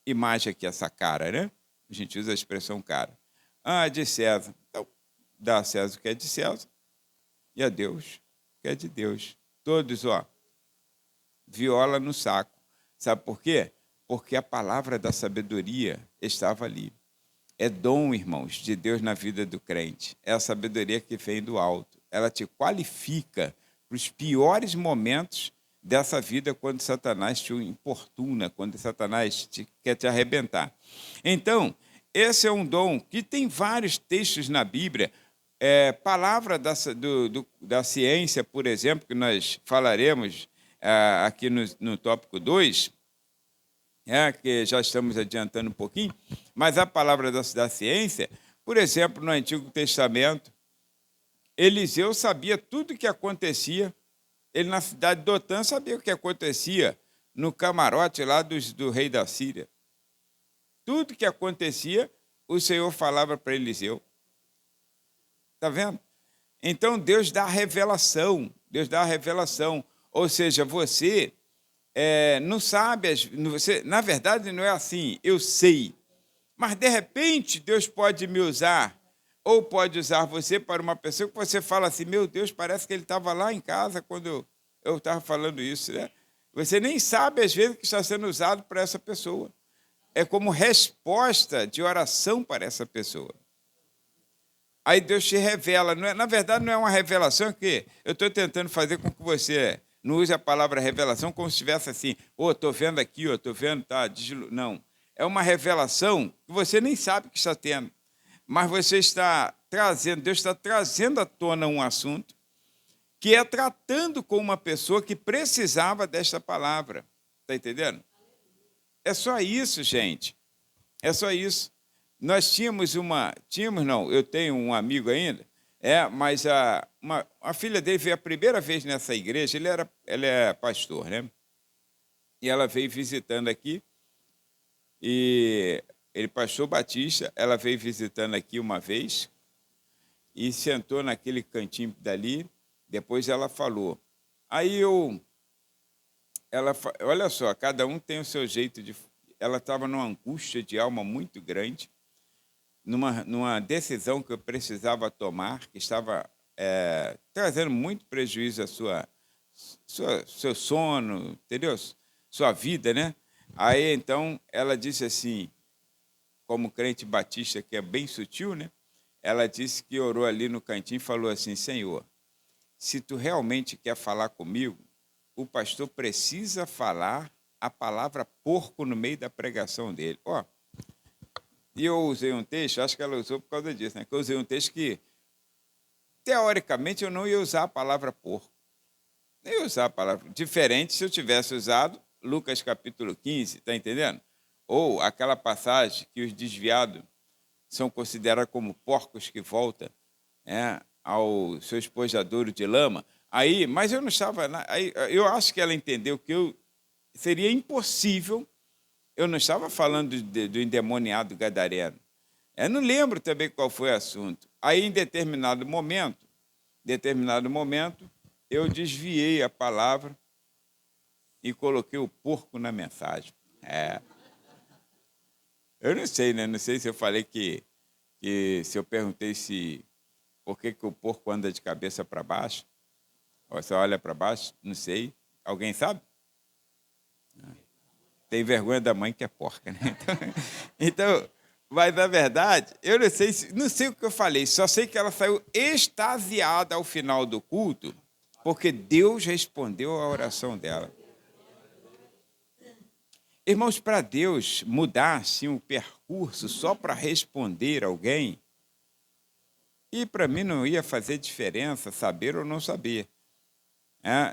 imagem aqui, essa cara, né? A gente usa a expressão cara. De César. Então, dá a César o que é de César e a Deus o que é de Deus. Todos, viola no saco. Sabe por quê? Porque a palavra da sabedoria estava ali. É dom, irmãos, de Deus na vida do crente. É a sabedoria que vem do alto. Ela te qualifica para os piores momentos dessa vida, quando Satanás te importuna, quando Satanás quer te arrebentar. Então, esse é um dom que tem vários textos na Bíblia. Palavra da ciência, por exemplo, que nós falaremos aqui no tópico 2, que já estamos adiantando um pouquinho, mas a palavra da ciência, por exemplo, no Antigo Testamento, Eliseu sabia tudo o que acontecia. Ele, na cidade de Dotã, sabia o que acontecia no camarote lá do rei da Síria. Tudo que acontecia, o Senhor falava para Eliseu. Está vendo? Então, Deus dá a revelação. Deus dá a revelação. Ou seja, você não sabe... na verdade, não é assim, eu sei. Mas, de repente, Deus pode me usar, ou pode usar você para uma pessoa que você fala assim, meu Deus, parece que ele estava lá em casa quando eu estava falando isso, né? Você nem sabe, às vezes, que está sendo usado para essa pessoa. É como resposta de oração para essa pessoa. Aí Deus te revela. Na verdade, não é uma revelação que eu estou tentando fazer com que você não use a palavra revelação como se estivesse assim, estou vendo aqui, estou vendo, tá? Não. É uma revelação que você nem sabe que está tendo. Mas você está trazendo, Deus está trazendo à tona um assunto que é tratando com uma pessoa que precisava desta palavra. Está entendendo? É só isso, gente. É só isso. Nós eu tenho um amigo ainda, mas a filha dele veio a primeira vez nessa igreja, ele é pastor, né? E ela veio visitando aqui, e ele pastor batista, ela veio visitando aqui uma vez, e sentou naquele cantinho dali, depois ela falou. Olha só, cada um tem o seu jeito de... Ela estava numa angústia de alma muito grande, numa decisão que eu precisava tomar, que estava trazendo muito prejuízo à seu sono, entendeu? Sua vida, né? Aí, então, ela disse assim, como crente batista, que é bem sutil, né? Ela disse que orou ali no cantinho e falou assim, Senhor, se tu realmente quer falar comigo, o pastor precisa falar a palavra porco no meio da pregação dele. E eu usei um texto, acho que ela usou por causa disso, né? Que eu usei um texto que, teoricamente, eu não ia usar a palavra porco. Nem ia usar a palavra. Diferente se eu tivesse usado Lucas capítulo 15, está entendendo? Ou aquela passagem que os desviados são considerados como porcos que voltam, ao seu espojadouro de lama. Aí, mas eu não estava. Aí, eu acho que ela entendeu que seria impossível. Eu não estava falando do endemoniado gadareno. Eu não lembro também qual foi o assunto. Aí, em determinado momento, eu desviei a palavra e coloquei o porco na mensagem. Eu não sei, né? Não sei se eu falei que se eu perguntei por que o porco anda de cabeça para baixo, ou só olha para baixo, não sei. Alguém sabe? Tem vergonha da mãe que é porca, né? Então, mas na verdade, eu não sei o que eu falei, só sei que ela saiu extasiada ao final do culto, porque Deus respondeu a oração dela. Irmãos, para Deus mudar assim, o percurso só para responder alguém, e para mim não ia fazer diferença saber ou não saber.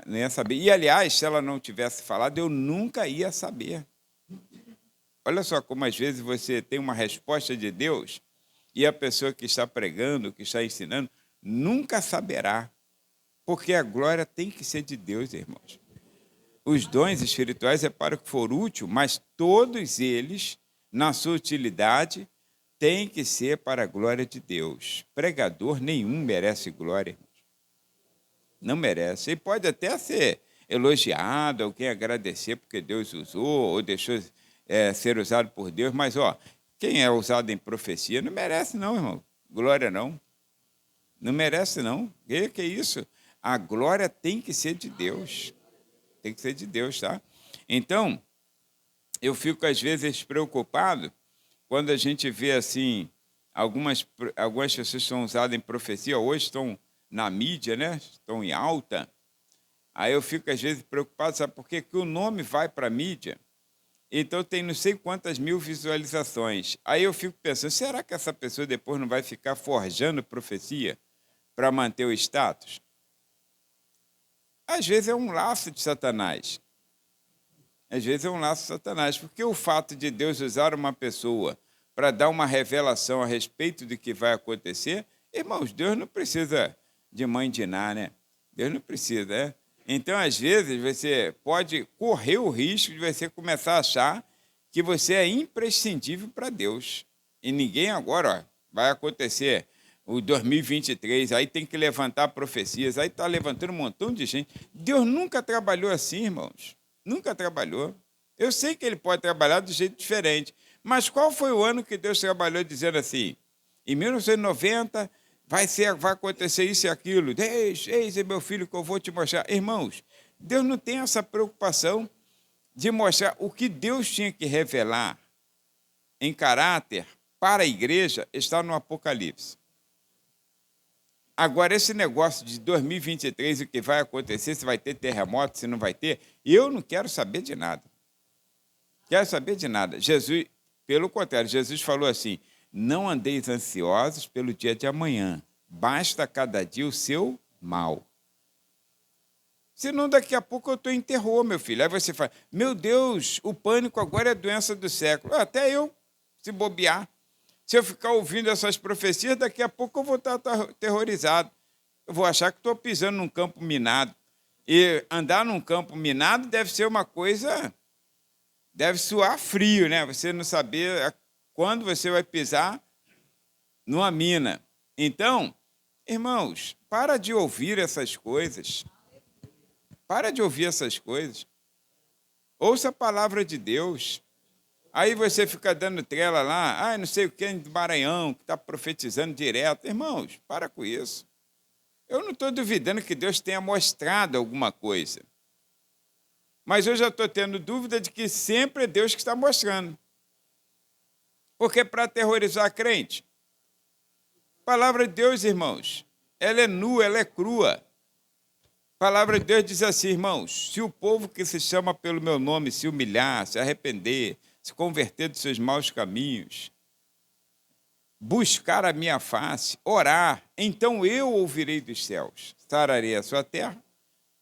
Não ia saber. E, aliás, se ela não tivesse falado, eu nunca ia saber. Olha só como às vezes você tem uma resposta de Deus e a pessoa que está pregando, que está ensinando, nunca saberá. Porque a glória tem que ser de Deus, irmãos. Os dons espirituais é para o que for útil, mas todos eles, na sua utilidade, têm que ser para a glória de Deus. Pregador nenhum merece glória, irmãos. Não merece. Ele pode até ser elogiado, alguém agradecer porque Deus usou ou deixou ser usado por Deus, mas quem é usado em profecia não merece não, irmão. Glória não. Não merece não. Que é isso? A glória tem que ser de Deus. Tem que ser de Deus, tá? Então, eu fico às vezes preocupado quando a gente vê assim, algumas pessoas são usadas em profecia, hoje estão na mídia, né? Estão em alta. Aí eu fico às vezes preocupado, sabe por quê? Porque o nome vai para a mídia, então tem não sei quantas mil visualizações. Aí eu fico pensando, será que essa pessoa depois não vai ficar forjando profecia para manter o status? Às vezes é um laço de Satanás. Às vezes é um laço de Satanás, porque o fato de Deus usar uma pessoa para dar uma revelação a respeito do que vai acontecer, irmãos, Deus não precisa de mãe de Ná, né? Deus não precisa, né? Então, às vezes, você pode correr o risco de você começar a achar que você é imprescindível para Deus. E ninguém agora vai acontecer o 2023, aí tem que levantar profecias, aí está levantando um montão de gente. Deus nunca trabalhou assim, irmãos. Nunca trabalhou. Eu sei que ele pode trabalhar de jeito diferente, mas qual foi o ano que Deus trabalhou dizendo assim? Em 1990 vai acontecer isso e aquilo. Eis meu filho que eu vou te mostrar. Irmãos, Deus não tem essa preocupação de mostrar o que Deus tinha que revelar em caráter para a igreja, está no Apocalipse. Agora, esse negócio de 2023, o que vai acontecer, se vai ter terremoto, se não vai ter, eu não quero saber de nada. Quero saber de nada. Jesus, pelo contrário, Jesus falou assim, não andeis ansiosos pelo dia de amanhã, basta cada dia o seu mal. Senão daqui a pouco eu estou em terror, meu filho. Aí você fala, meu Deus, o pânico agora é a doença do século. Até eu, se bobear. Se eu ficar ouvindo essas profecias, daqui a pouco eu vou estar aterrorizado. Eu vou achar que estou pisando num campo minado. E andar num campo minado deve ser uma coisa... Deve suar frio, né? Você não saber quando você vai pisar numa mina. Então, irmãos, para de ouvir essas coisas. Para de ouvir essas coisas. Ouça a palavra de Deus. Aí você fica dando trela lá, não sei o que, do Maranhão, que está profetizando direto. Irmãos, para com isso. Eu não estou duvidando que Deus tenha mostrado alguma coisa. Mas eu já estou tendo dúvida de que sempre é Deus que está mostrando. Porque para aterrorizar a crente, a palavra de Deus, irmãos, ela é nua, ela é crua. A palavra de Deus diz assim, irmãos, se o povo que se chama pelo meu nome se humilhar, se arrepender, se converter dos seus maus caminhos, buscar a minha face, orar, então eu ouvirei dos céus, sararei a sua terra,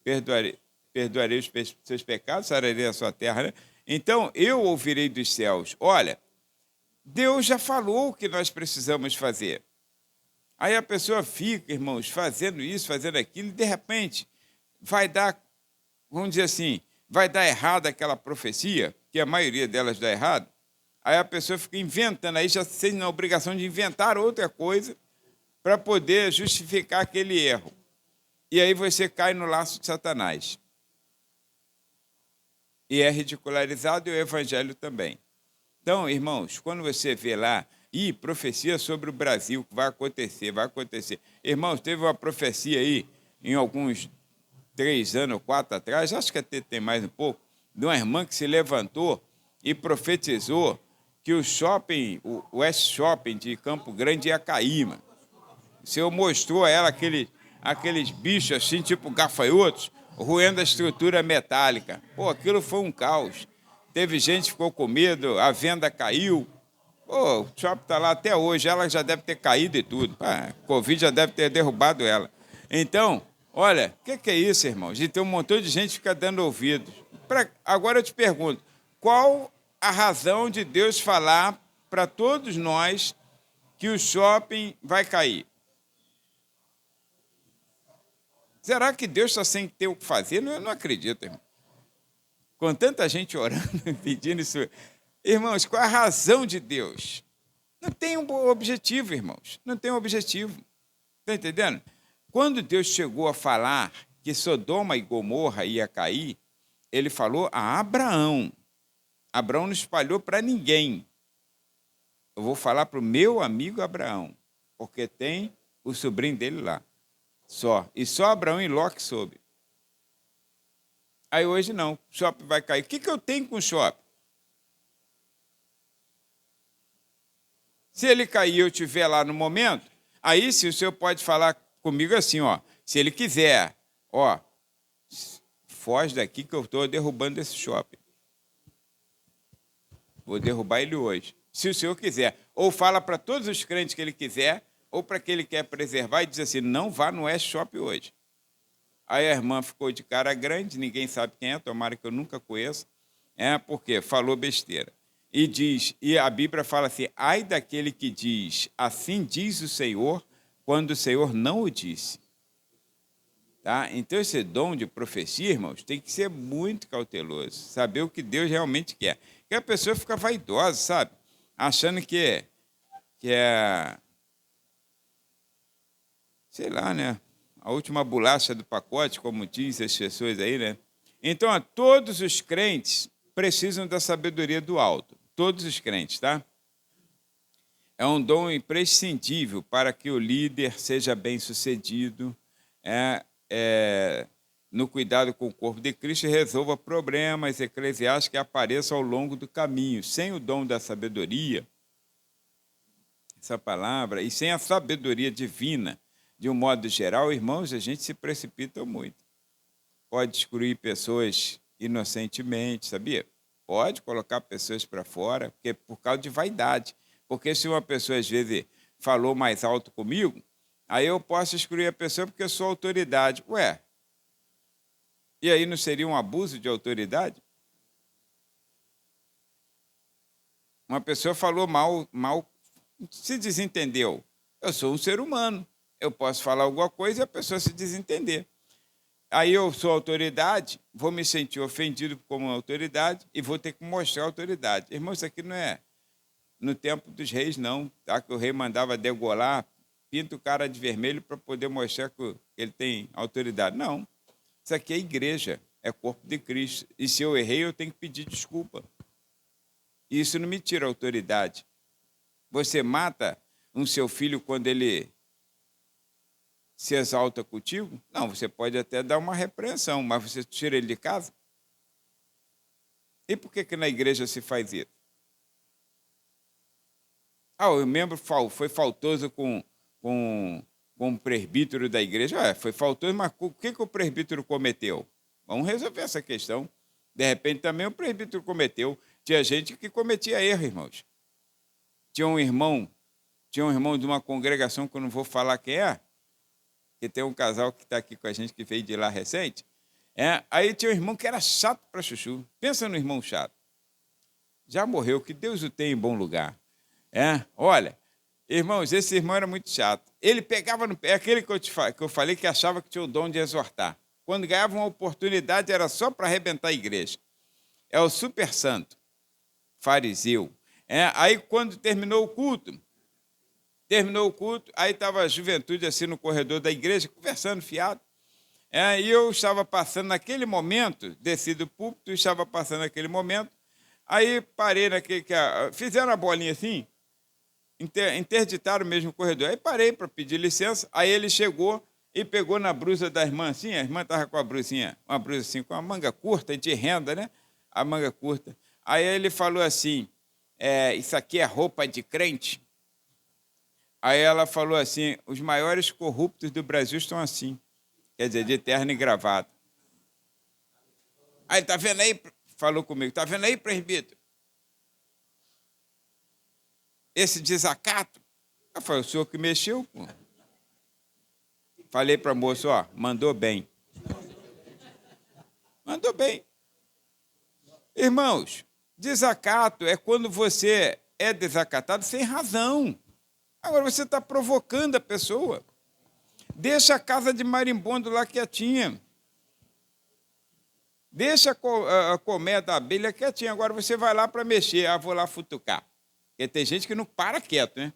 perdoarei os seus pecados, sararei a sua terra, né? Então eu ouvirei dos céus. Olha, Deus já falou o que nós precisamos fazer. Aí a pessoa fica, irmãos, fazendo isso, fazendo aquilo, e de repente vai dar, vamos dizer assim, vai dar errado aquela profecia, que a maioria delas dá errado. Aí a pessoa fica inventando, aí já se sente na obrigação de inventar outra coisa para poder justificar aquele erro. E aí você cai no laço de Satanás. E é ridicularizado, e o evangelho também. Então, irmãos, quando você vê lá, profecia sobre o Brasil, que vai acontecer, vai acontecer. Irmãos, teve uma profecia aí, em alguns 3 anos, 4 atrás, acho que até tem mais um pouco, de uma irmã que se levantou e profetizou que o shopping, o West Shopping de Campo Grande ia cair, mano. O Senhor mostrou a ela aqueles bichos assim, tipo gafanhotos, roendo a estrutura metálica. Pô, aquilo foi um caos. Teve gente que ficou com medo, a venda caiu. Pô, o shopping está lá até hoje, ela já deve ter caído e tudo. A Covid já deve ter derrubado ela. Então, olha, o que é isso, irmãos? De ter um montão de gente que fica dando ouvidos. Agora eu te pergunto, qual a razão de Deus falar para todos nós que o shopping vai cair? Será que Deus está sem ter o que fazer? Eu não acredito, irmão. Com tanta gente orando, pedindo isso. Irmãos, qual a razão de Deus? Não tem um objetivo, irmãos. Não tem um objetivo. Está entendendo? Quando Deus chegou a falar que Sodoma e Gomorra ia cair, ele falou a Abraão. Abraão não espalhou para ninguém. Eu vou falar para o meu amigo Abraão, porque tem o sobrinho dele lá. Só. E só Abraão e Ló que soube. Aí hoje não, o shopping vai cair. O que eu tenho com o shopping? Se ele cair e eu estiver lá no momento, aí sim o senhor pode falar comigo assim, ó. Se ele quiser, ó, foge daqui que eu estou derrubando esse shopping. Vou derrubar ele hoje. Se o senhor quiser. Ou fala para todos os crentes que ele quiser, ou para que ele quer preservar e diz assim, não vá no West Shopping hoje. Aí a irmã ficou de cara grande, ninguém sabe quem é, tomara que eu nunca conheça, porque falou besteira. E a Bíblia fala assim, ai daquele que diz, assim diz o Senhor, quando o Senhor não o disse. Tá? Então esse dom de profecia, irmãos, tem que ser muito cauteloso, saber o que Deus realmente quer. Porque a pessoa fica vaidosa, sabe? Achando que é, sei lá, né? A última bolacha do pacote, como dizem as pessoas aí, né? Então, todos os crentes precisam da sabedoria do alto. Todos os crentes, tá? É um dom imprescindível para que o líder seja bem-sucedido, no cuidado com o corpo de Cristo e resolva problemas eclesiásticos que apareçam ao longo do caminho. Sem o dom da sabedoria, essa palavra, e sem a sabedoria divina, de um modo geral, irmãos, a gente se precipita muito. Pode excluir pessoas inocentemente, sabia? Pode colocar pessoas para fora, porque por causa de vaidade. Porque se uma pessoa, às vezes, falou mais alto comigo, aí eu posso excluir a pessoa porque eu sou autoridade. Ué, e aí não seria um abuso de autoridade? Uma pessoa falou mal, se desentendeu. Eu sou um ser humano. Eu posso falar alguma coisa e a pessoa se desentender. Aí eu sou autoridade, vou me sentir ofendido como autoridade e vou ter que mostrar autoridade. Irmão, isso aqui não é no tempo dos reis, não. Tá? Que o rei mandava degolar, pinta o cara de vermelho para poder mostrar que ele tem autoridade. Não. Isso aqui é igreja, é corpo de Cristo. E se eu errei, eu tenho que pedir desculpa. E isso não me tira a autoridade. Você mata um seu filho quando ele se exalta contigo? Não, você pode até dar uma repreensão, mas você tira ele de casa? E por que na igreja se faz isso? O membro foi faltoso com o presbítero da igreja. Foi faltoso, mas o que o presbítero cometeu? Vamos resolver essa questão. De repente, também o presbítero cometeu. Tinha gente que cometia erro, irmãos. Tinha Tinha um irmão de uma congregação que eu não vou falar quem é, que tem um casal que está aqui com a gente, que veio de lá recente. Aí tinha um irmão que era chato para chuchu. Pensa no irmão chato. Já morreu, que Deus o tenha em bom lugar. Olha, irmãos, esse irmão era muito chato. Ele pegava no pé, aquele que eu falei que achava que tinha o dom de exortar. Quando ganhava uma oportunidade, era só para arrebentar a igreja. É o super santo, fariseu. Aí, quando terminou o culto, aí estava a juventude assim no corredor da igreja, conversando fiado. E eu estava passando naquele momento, desci do púlpito, estava passando naquele momento, aí parei naquele fizeram a bolinha assim, interditaram o mesmo corredor. Aí parei para pedir licença, aí ele chegou e pegou na blusa da irmã, assim, a irmã estava com uma blusa assim, com a manga curta, de renda, né? A manga curta. Aí ele falou assim, isso aqui é roupa de crente? Aí ela falou assim, os maiores corruptos do Brasil estão assim, quer dizer, de terno e gravata. Aí, tá vendo aí, falou comigo, tá vendo aí, presbítero? Esse desacato? Eu falei, o senhor que mexeu, pô. Falei para a moça, mandou bem. Mandou bem. Irmãos, desacato é quando você é desacatado sem razão. Agora você está provocando a pessoa. Deixa a casa de marimbondo lá quietinha. Deixa a colmeia da abelha quietinha. Agora você vai lá para mexer. Vou lá futucar. Porque tem gente que não para quieto, né?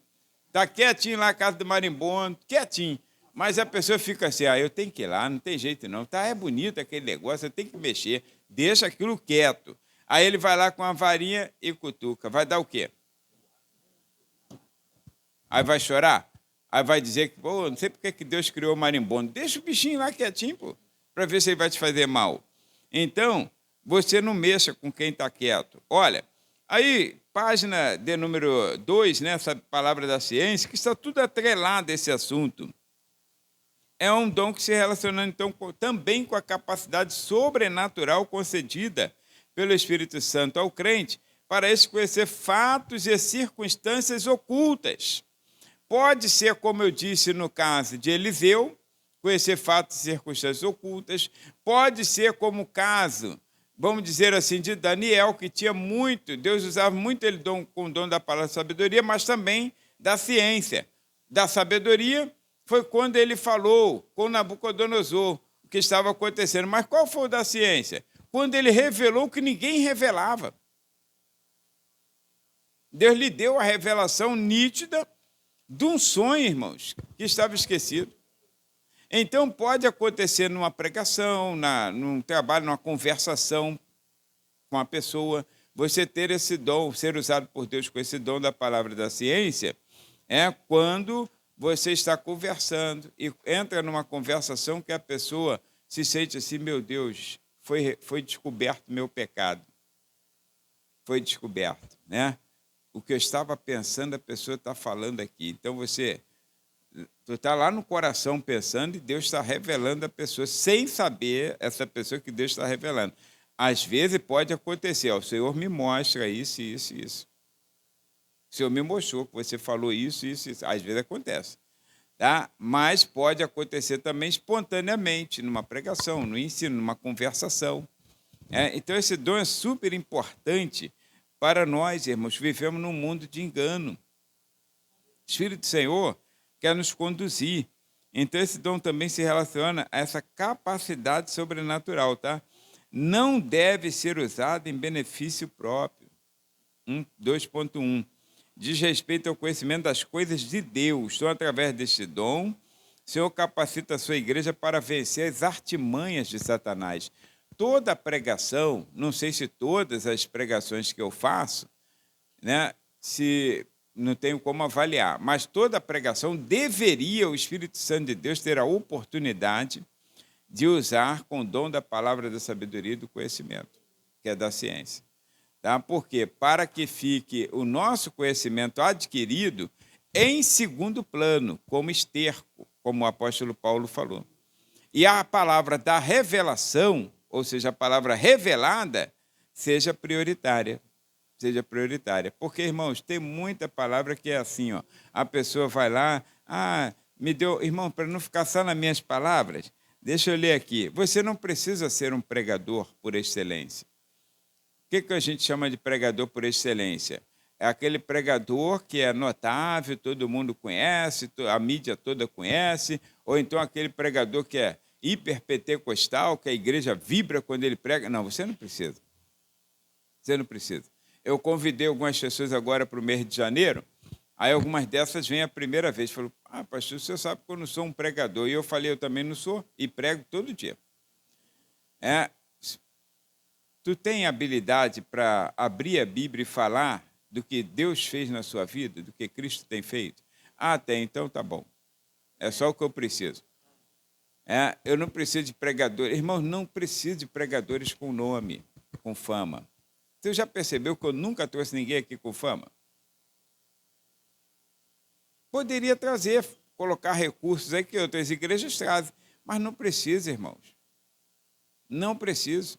Está quietinho lá a casa do marimbondo, quietinho. Mas a pessoa fica assim, eu tenho que ir lá, não tem jeito não. É bonito aquele negócio, eu tenho que mexer. Deixa aquilo quieto. Aí ele vai lá com a varinha e cutuca. Vai dar o quê? Aí vai chorar? Aí vai dizer que, não sei porque que Deus criou o marimbondo. Deixa o bichinho lá quietinho, para ver se ele vai te fazer mal. Então, você não mexa com quem está quieto. Olha, aí, página de número 2, né, essa palavra da ciência, que está tudo atrelado a esse assunto. É um dom que se relaciona, então, também com a capacidade sobrenatural concedida pelo Espírito Santo ao crente para esse conhecer fatos e circunstâncias ocultas. Pode ser, como eu disse no caso de Eliseu, conhecer fatos e circunstâncias ocultas. Pode ser como o caso, vamos dizer assim, de Daniel, que tinha muito, Deus usava muito ele com o dom da palavra da sabedoria, mas também da ciência. Da sabedoria foi quando ele falou com Nabucodonosor o que estava acontecendo. Mas qual foi o da ciência? Quando ele revelou o que ninguém revelava. Deus lhe deu a revelação nítida de um sonho, irmãos, que estava esquecido. Então, pode acontecer numa pregação, num trabalho, numa conversação com a pessoa, você ter esse dom, ser usado por Deus com esse dom da palavra da ciência, quando você está conversando e entra numa conversação que a pessoa se sente assim, meu Deus, foi descoberto meu pecado. Foi descoberto, né? O que eu estava pensando, a pessoa está falando aqui. Então, tu está lá no coração pensando e Deus está revelando a pessoa, sem saber essa pessoa que Deus está revelando. Às vezes pode acontecer, o Senhor me mostra isso, isso, isso. O Senhor me mostrou que você falou isso, isso, isso. Às vezes acontece. Tá? Mas pode acontecer também espontaneamente, numa pregação, no ensino, numa conversação. Então, esse dom é super importante para nós, irmãos, vivemos num mundo de engano. O Espírito do Senhor quer nos conduzir. Então, esse dom também se relaciona a essa capacidade sobrenatural, tá? Não deve ser usado em benefício próprio. 2.1. Diz respeito ao conhecimento das coisas de Deus. Então, através deste dom, o Senhor capacita a sua igreja para vencer as artimanhas de Satanás. Toda pregação, não sei se todas as pregações que eu faço, né, se não tenho como avaliar, mas toda pregação deveria o Espírito Santo de Deus ter a oportunidade de usar com o dom da palavra da sabedoria e do conhecimento, que é da ciência. Tá? Por quê? Para que fique o nosso conhecimento adquirido em segundo plano, como esterco, como o apóstolo Paulo falou. E a palavra da revelação, ou seja, a palavra revelada, seja prioritária, seja prioritária. Porque, irmãos, tem muita palavra que é assim, ó. A pessoa vai lá, me deu, irmão, para não ficar só nas minhas palavras, deixa eu ler aqui. Você não precisa ser um pregador por excelência. O que a gente chama de pregador por excelência? É aquele pregador que é notável, todo mundo conhece, a mídia toda conhece, ou então aquele pregador que é hiperpentecostal, que a igreja vibra quando ele prega. Não, você não precisa. Você não precisa. Eu convidei algumas pessoas agora para o mês de janeiro, aí algumas dessas vêm a primeira vez. Falou, pastor, você sabe que eu não sou um pregador. E eu falei, eu também não sou, e prego todo dia. Tu tem habilidade para abrir a Bíblia e falar do que Deus fez na sua vida, do que Cristo tem feito? Tem, então tá bom. É só o que eu preciso. Eu não preciso de pregadores. Irmãos, não preciso de pregadores com nome, com fama. Você já percebeu que eu nunca trouxe ninguém aqui com fama? Poderia trazer, colocar recursos aí que outras igrejas trazem, mas não precisa, irmãos. Não preciso.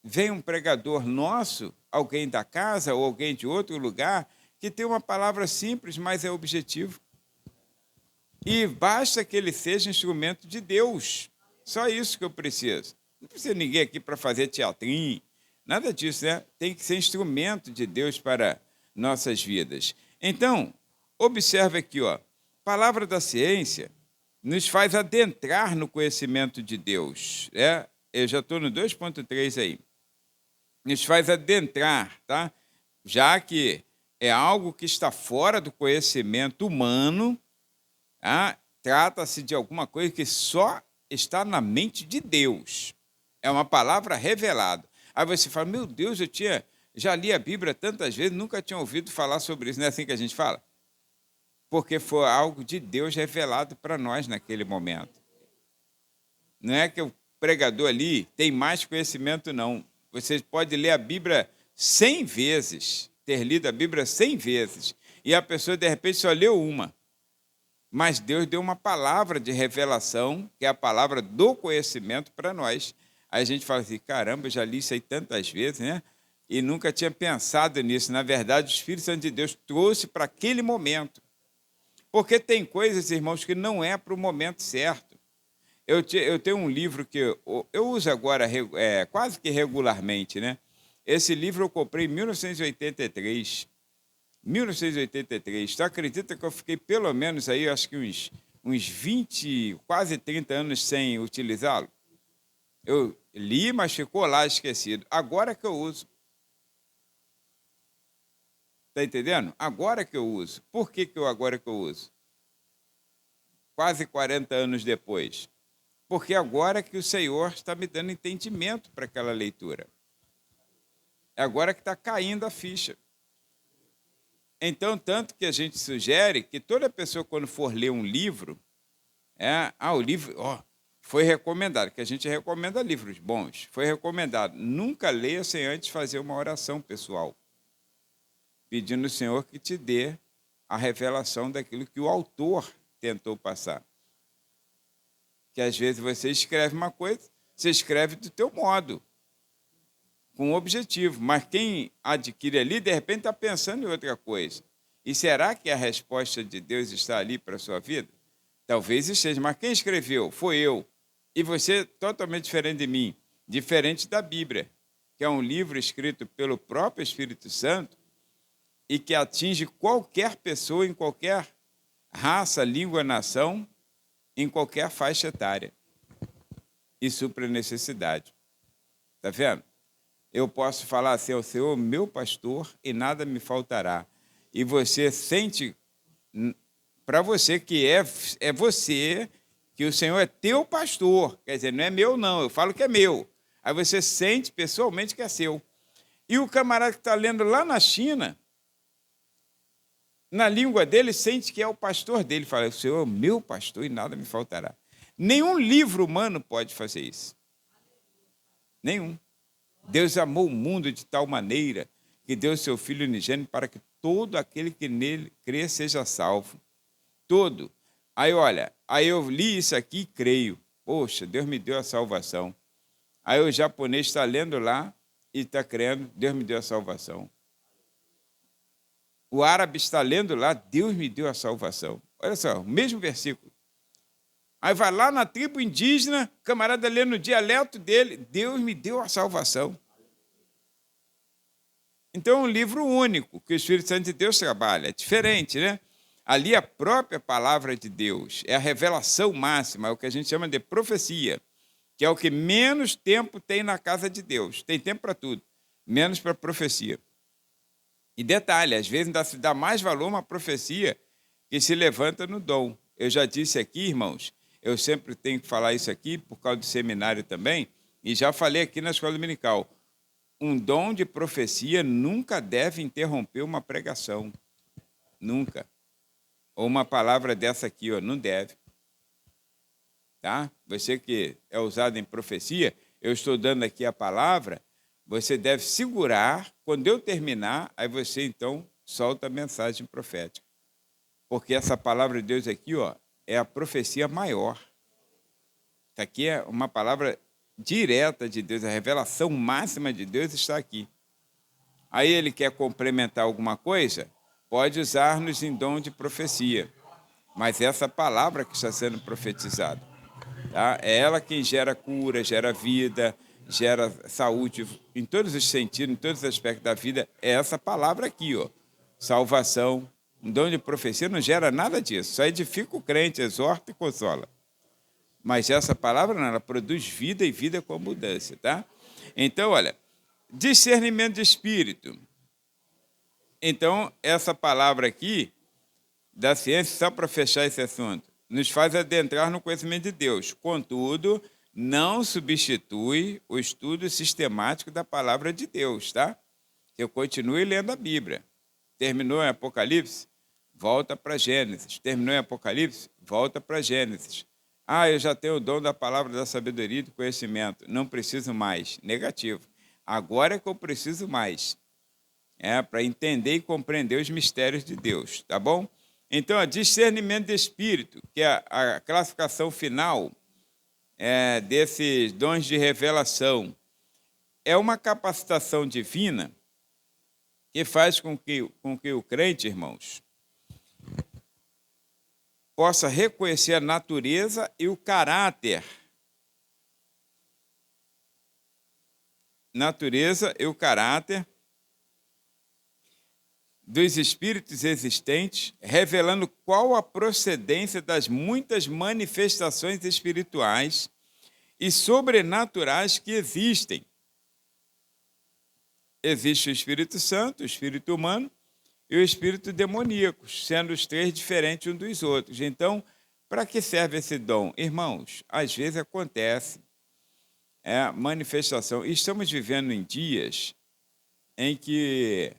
Vem um pregador nosso, alguém da casa ou alguém de outro lugar, que tem uma palavra simples, mas é objetivo. E basta que ele seja instrumento de Deus. Só isso que eu preciso. Não precisa ninguém aqui para fazer teatrinho, nada disso, né? Tem que ser instrumento de Deus para nossas vidas. Então, observe aqui, ó, palavra da ciência nos faz adentrar no conhecimento de Deus. Eu já estou no 2.3 aí. Nos faz adentrar, tá? Já que é algo que está fora do conhecimento humano, trata-se de alguma coisa que só está na mente de Deus. É uma palavra revelada. Aí você fala, meu Deus, já li a Bíblia tantas vezes, nunca tinha ouvido falar sobre isso. Não é assim que a gente fala? Porque foi algo de Deus revelado para nós naquele momento. Não é que o pregador ali tem mais conhecimento, não. Você pode ler a Bíblia 100 vezes, ter lido a Bíblia 100 vezes, e a pessoa, de repente, só leu uma. Mas Deus deu uma palavra de revelação, que é a palavra do conhecimento para nós. Aí a gente fala assim, caramba, eu já li isso aí tantas vezes, né? E nunca tinha pensado nisso. Na verdade, o Espírito Santo de Deus trouxe para aquele momento. Porque tem coisas, irmãos, que não é para o momento certo. Eu tenho um livro que eu uso agora quase que regularmente, né? Esse livro eu comprei em 1983. 1983. Tu acredita que eu fiquei pelo menos aí, acho que uns 20, quase 30 anos sem utilizá-lo? Eu li, mas ficou lá esquecido. Agora que eu uso. Está entendendo? Agora que eu uso. Por que agora que eu uso? Quase 40 anos depois. Porque agora que o Senhor está me dando entendimento para aquela leitura. É agora que está caindo a ficha. Então, tanto que a gente sugere que toda pessoa, quando for ler um livro, o livro foi recomendado, que a gente recomenda livros bons, foi recomendado. Nunca leia sem antes fazer uma oração pessoal, pedindo ao Senhor que te dê a revelação daquilo que o autor tentou passar. Que às vezes você escreve uma coisa, você escreve do teu modo, com um objetivo, mas quem adquire ali, de repente, está pensando em outra coisa. E será que a resposta de Deus está ali para a sua vida? Talvez esteja, mas quem escreveu? Foi eu. E você totalmente diferente de mim, diferente da Bíblia, que é um livro escrito pelo próprio Espírito Santo e que atinge qualquer pessoa, em qualquer raça, língua, nação, em qualquer faixa etária e supre a necessidade. Está vendo? Eu posso falar assim, o Senhor, meu pastor, e nada me faltará. E você sente, para você que é você, que o Senhor é teu pastor. Quer dizer, não é meu não, eu falo que é meu. Aí você sente pessoalmente que é seu. E o camarada que está lendo lá na China, na língua dele, sente que é o pastor dele. Fala, o Senhor é o meu pastor e nada me faltará. Nenhum livro humano pode fazer isso. Nenhum. Deus amou o mundo de tal maneira que deu seu Filho unigênito para que todo aquele que nele crê seja salvo. Todo. Aí, olha, eu li isso aqui e creio. Poxa, Deus me deu a salvação. Aí o japonês está lendo lá e está crendo, Deus me deu a salvação. O árabe está lendo lá, Deus me deu a salvação. Olha só, o mesmo versículo. Aí vai lá na tribo indígena, o camarada lendo o dialeto dele, Deus me deu a salvação. Então é um livro único que o Espírito Santo de Deus trabalha, é diferente, né? Ali a própria palavra de Deus, é a revelação máxima, é o que a gente chama de profecia, que é o que menos tempo tem na casa de Deus. Tem tempo para tudo, menos para profecia. E detalhe, às vezes ainda se dá mais valor a uma profecia que se levanta no dom. Eu já disse aqui, irmãos, eu sempre tenho que falar isso aqui por causa do seminário também, e já falei aqui na escola dominical. Um dom de profecia nunca deve interromper uma pregação. Nunca. Ou uma palavra dessa aqui, ó, não deve. Tá? Você que é usado em profecia, eu estou dando aqui a palavra, você deve segurar, quando eu terminar, aí você então solta a mensagem profética. Porque essa palavra de Deus aqui, ó, é a profecia maior. Isso aqui é uma palavra direta de Deus, a revelação máxima de Deus está aqui. Aí ele quer complementar alguma coisa, pode usar-nos em dom de profecia. Mas essa palavra que está sendo profetizada, tá? É ela quem gera cura, gera vida, gera saúde, em todos os sentidos, em todos os aspectos da vida, é essa palavra aqui, ó. Salvação. Um dom de profecia não gera nada disso, só edifica o crente, exorta e consola. Mas essa palavra não, ela produz vida e vida com abundância, tá? Então, olha, discernimento de espírito. Então, essa palavra aqui, da ciência, só para fechar esse assunto, nos faz adentrar no conhecimento de Deus. Contudo, não substitui o estudo sistemático da palavra de Deus, tá? Eu continue lendo a Bíblia. Terminou em Apocalipse? Volta para Gênesis. Terminou em Apocalipse? Volta para Gênesis. Ah, eu já tenho o dom da palavra da sabedoria e do conhecimento. Não preciso mais. Negativo. Agora é que eu preciso mais. Para entender e compreender os mistérios de Deus, tá bom? Então, discernimento de espírito, que é a classificação final desses dons de revelação, é uma capacitação divina que faz com que o crente, irmãos, possa reconhecer a natureza e o caráter. Natureza e o caráter dos espíritos existentes, revelando qual a procedência das muitas manifestações espirituais e sobrenaturais que existem. Existe o Espírito Santo, o Espírito humano e o Espírito demoníaco, sendo os três diferentes uns dos outros. Então, para que serve esse dom? Irmãos, às vezes acontece manifestação. Estamos vivendo em dias em que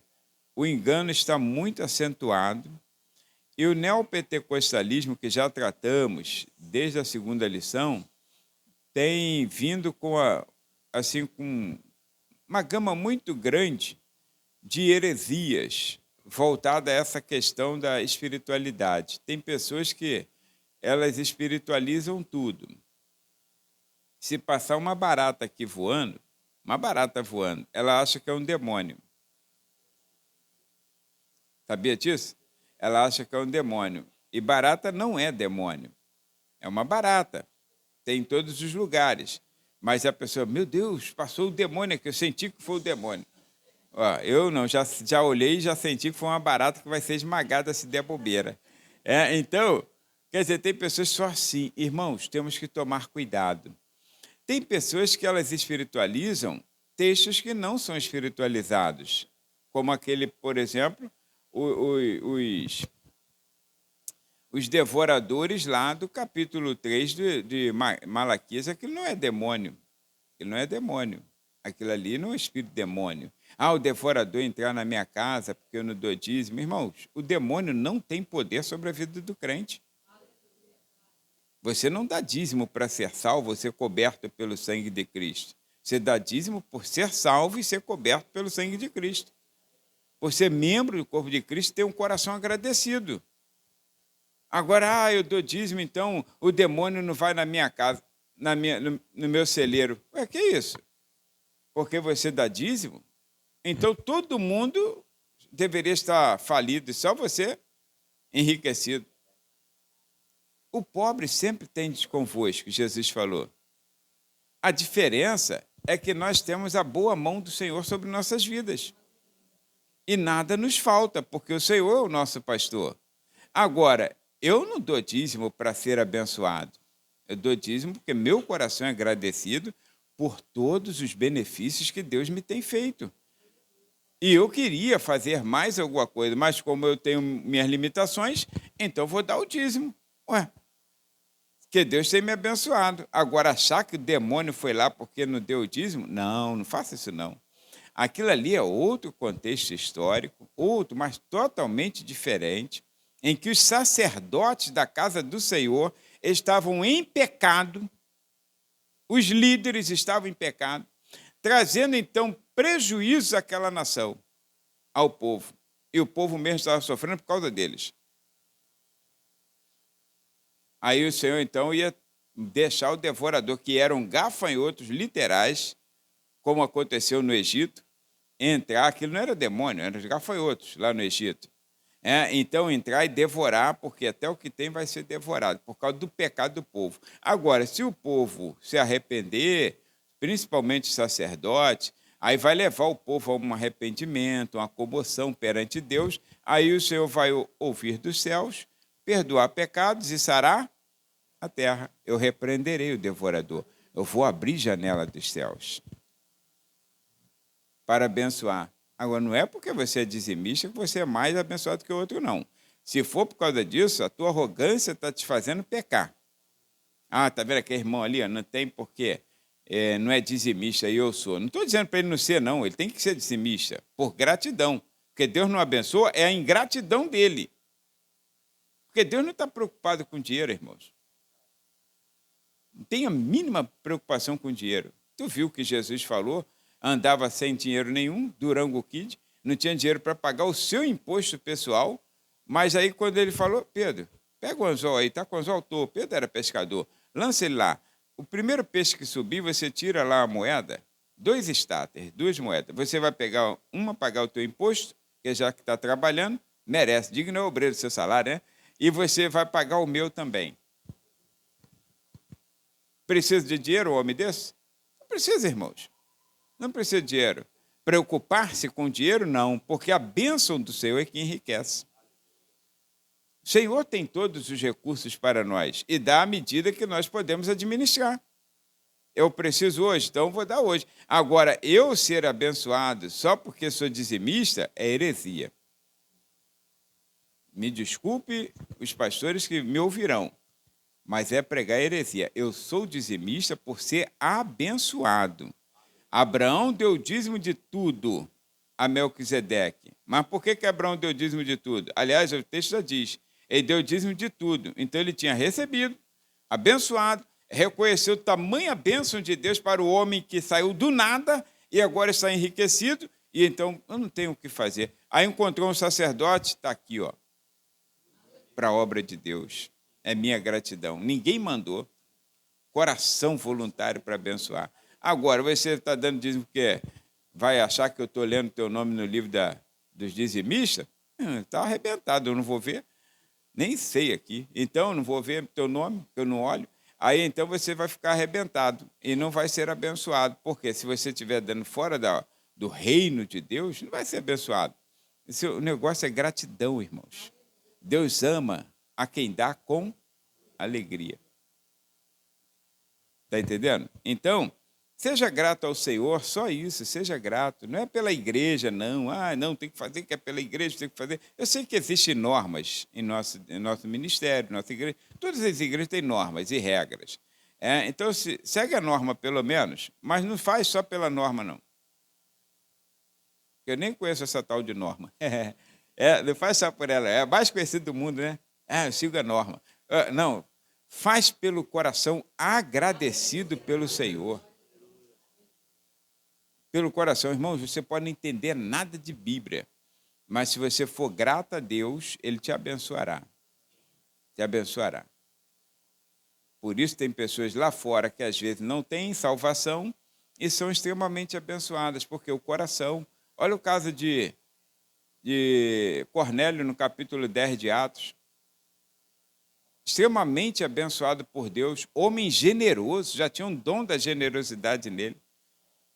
o engano está muito acentuado e o neopentecostalismo, que já tratamos desde a segunda lição, tem vindo com uma gama muito grande de heresias voltada a essa questão da espiritualidade. Tem pessoas que elas espiritualizam tudo. Se passar uma barata aqui voando, ela acha que é um demônio. Sabia disso? Ela acha que é um demônio. E barata não é demônio. É uma barata. Tem em todos os lugares. Mas a pessoa, meu Deus, passou o demônio aqui, eu senti que foi o demônio. Eu não, já olhei e já senti que foi uma barata que vai ser esmagada se der bobeira. Então, quer dizer, tem pessoas só assim. Irmãos, temos que tomar cuidado. Tem pessoas que elas espiritualizam textos que não são espiritualizados. Como aquele, por exemplo, os devoradores lá do capítulo 3 de Malaquias. Aquilo não é demônio. Aquilo ali não é espírito demônio. O devorador entrar na minha casa porque eu não dou dízimo. Irmãos, o demônio não tem poder sobre a vida do crente. Você não dá dízimo para ser salvo, ser coberto pelo sangue de Cristo. Você dá dízimo por ser salvo e ser coberto pelo sangue de Cristo. Por ser membro do corpo de Cristo, ter um coração agradecido. Agora, eu dou dízimo, então o demônio não vai na minha casa, no meu celeiro. Que é isso? porque você dá dízimo, então todo mundo deveria estar falido, e só você enriquecido. O pobre sempre tem convosco, Jesus falou. A diferença é que nós temos a boa mão do Senhor sobre nossas vidas. E nada nos falta, porque o Senhor é o nosso pastor. Agora, eu não dou dízimo para ser abençoado. Eu dou dízimo porque meu coração é agradecido por todos os benefícios que Deus me tem feito. E eu queria fazer mais alguma coisa, mas como eu tenho minhas limitações, então vou dar o dízimo. Ué, porque Deus tem me abençoado. Agora, achar que o demônio foi lá porque não deu o dízimo? Não, não faça isso não. Aquilo ali é outro contexto histórico, outro, mas totalmente diferente, em que os sacerdotes da casa do Senhor estavam em pecado, os líderes estavam em pecado, trazendo então prejuízo àquela nação, ao povo. E o povo mesmo estava sofrendo por causa deles. Aí o Senhor então ia deixar o devorador, que eram gafanhotos literais, como aconteceu no Egito, entrar. Aquilo não era demônio, eram os gafanhotos lá no Egito. Então entrar e devorar, porque até o que tem vai ser devorado, por causa do pecado do povo. Agora, se o povo se arrepender, principalmente o sacerdote, aí vai levar o povo a um arrependimento, uma comoção perante Deus, aí o Senhor vai ouvir dos céus, perdoar pecados e sarar a terra. Eu repreenderei o devorador. Eu vou abrir janela dos céus para abençoar. Agora, não é porque você é dizimista que você é mais abençoado que o outro, não. Se for por causa disso, a tua arrogância está te fazendo pecar. Ah, tá vendo aquele irmão ali? Não tem porquê. Não é dizimista e eu sou. Não estou dizendo para ele não ser, não. Ele tem que ser dizimista, por gratidão. Porque Deus não abençoa, é a ingratidão dele. Porque Deus não está preocupado com dinheiro, irmãos. Não tem a mínima preocupação com dinheiro. Tu viu que Jesus falou? Andava sem dinheiro nenhum, Durango Kid, não tinha dinheiro para pagar o seu imposto pessoal, mas aí quando ele falou, Pedro, pega o anzol aí, tá com o anzol? Tô. Pedro era pescador, lança ele lá. O primeiro peixe que subir, você tira lá a moeda, 2 starters, 2 moedas. Você vai pegar uma, pagar o teu imposto, que já que está trabalhando, merece, digno é o obreiro do seu salário, né? E você vai pagar o meu também. Precisa de dinheiro, um homem desse? Não precisa, irmãos. Não precisa de dinheiro. Preocupar-se com dinheiro, não, porque a bênção do Senhor é que enriquece. O Senhor tem todos os recursos para nós e dá à medida que nós podemos administrar. Eu preciso hoje, então vou dar hoje. Agora, eu ser abençoado só porque sou dizimista é heresia. Me desculpe os pastores que me ouvirão, mas é pregar heresia. Eu sou dizimista por ser abençoado. Abraão deu dízimo de tudo a Melquisedeque. Mas por que Abraão deu dízimo de tudo? Aliás, o texto já diz, ele deu dízimo de tudo. Então ele tinha recebido, abençoado, reconheceu tamanha bênção de Deus para o homem que saiu do nada e agora está enriquecido, e então eu não tenho o que fazer. Aí encontrou um sacerdote, está aqui, ó, para a obra de Deus. É minha gratidão. Ninguém mandou. Coração voluntário para abençoar. Agora, você está dando dízimo porque vai achar que eu estou lendo teu nome no livro dos dizimistas? Está arrebentado, eu não vou ver. Nem sei aqui. Então, eu não vou ver teu nome, eu não olho. Aí, então, você vai ficar arrebentado e não vai ser abençoado. Porque se você estiver dando fora do reino de Deus, não vai ser abençoado. O negócio é gratidão, irmãos. Deus ama a quem dá com alegria. Está entendendo? Então, seja grato ao Senhor, só isso, seja grato. Não é pela igreja, não. Ah, não, tem que fazer, que é pela igreja, tem que fazer. Eu sei que existem normas em nosso ministério, nossa igreja. Todas as igrejas têm normas e regras. Então, segue a norma, pelo menos, mas não faz só pela norma, não. Eu nem conheço essa tal de norma. Não faz só por ela. É a mais conhecida do mundo, né? Eu sigo a norma. Não, faz pelo coração agradecido pelo Senhor. Pelo coração, irmãos, você pode não entender nada de Bíblia, mas se você for grato a Deus, Ele te abençoará. Te abençoará. Por isso tem pessoas lá fora que às vezes não têm salvação, e são extremamente abençoadas, porque o coração... Olha o caso de Cornélio, no capítulo 10 de Atos. Extremamente abençoado por Deus, homem generoso, já tinha um dom da generosidade nele.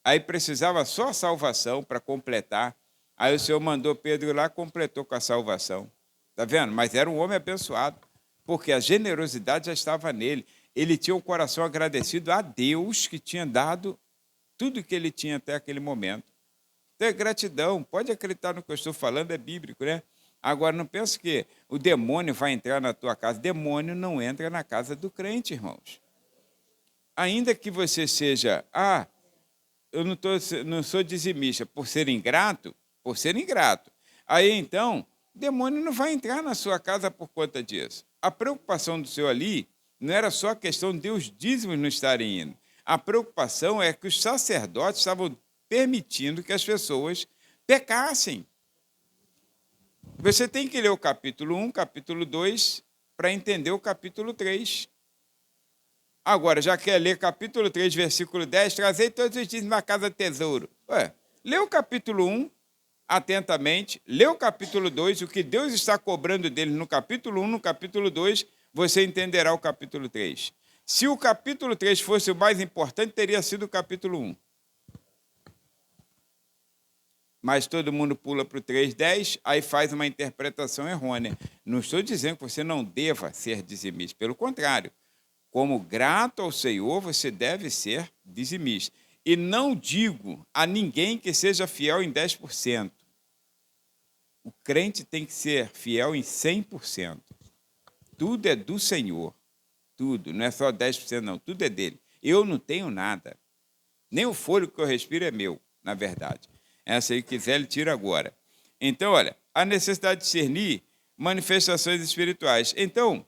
Aí precisava só a salvação para completar. Aí o Senhor mandou Pedro ir lá, completou com a salvação. Está vendo? Mas era um homem abençoado, porque a generosidade já estava nele. Ele tinha um coração agradecido a Deus, que tinha dado tudo que ele tinha até aquele momento. Então é gratidão. Pode acreditar no que eu estou falando, é bíblico, né? Agora, não pense que o demônio vai entrar na tua casa. Demônio não entra na casa do crente, irmãos. Ainda que você seja... eu não sou dizimista por ser ingrato, Aí, então, o demônio não vai entrar na sua casa por conta disso. A preocupação do Senhor ali não era só a questão de os dízimos não estarem indo. A preocupação é que os sacerdotes estavam permitindo que as pessoas pecassem. Você tem que ler o capítulo 1, capítulo 2, para entender o capítulo 3. Agora, já quer ler capítulo 3, versículo 10, trazei todos os dízimos na casa do tesouro. Lê o capítulo 1 atentamente, lê o capítulo 2, o que Deus está cobrando dele no capítulo 1, no capítulo 2, você entenderá o capítulo 3. Se o capítulo 3 fosse o mais importante, teria sido o capítulo 1. Mas todo mundo pula para o 3:10, aí faz uma interpretação errônea. Não estou dizendo que você não deva ser dizimista, pelo contrário. Como grato ao Senhor, você deve ser dizimista. E não digo a ninguém que seja fiel em 10%. O crente tem que ser fiel em 100%. Tudo é do Senhor. Tudo, não é só 10%, não. Tudo é dele. Eu não tenho nada. Nem o fôlego que eu respiro é meu, na verdade. Essa aí, quiser, ele tira agora. Então, olha, a necessidade de discernir manifestações espirituais. Então,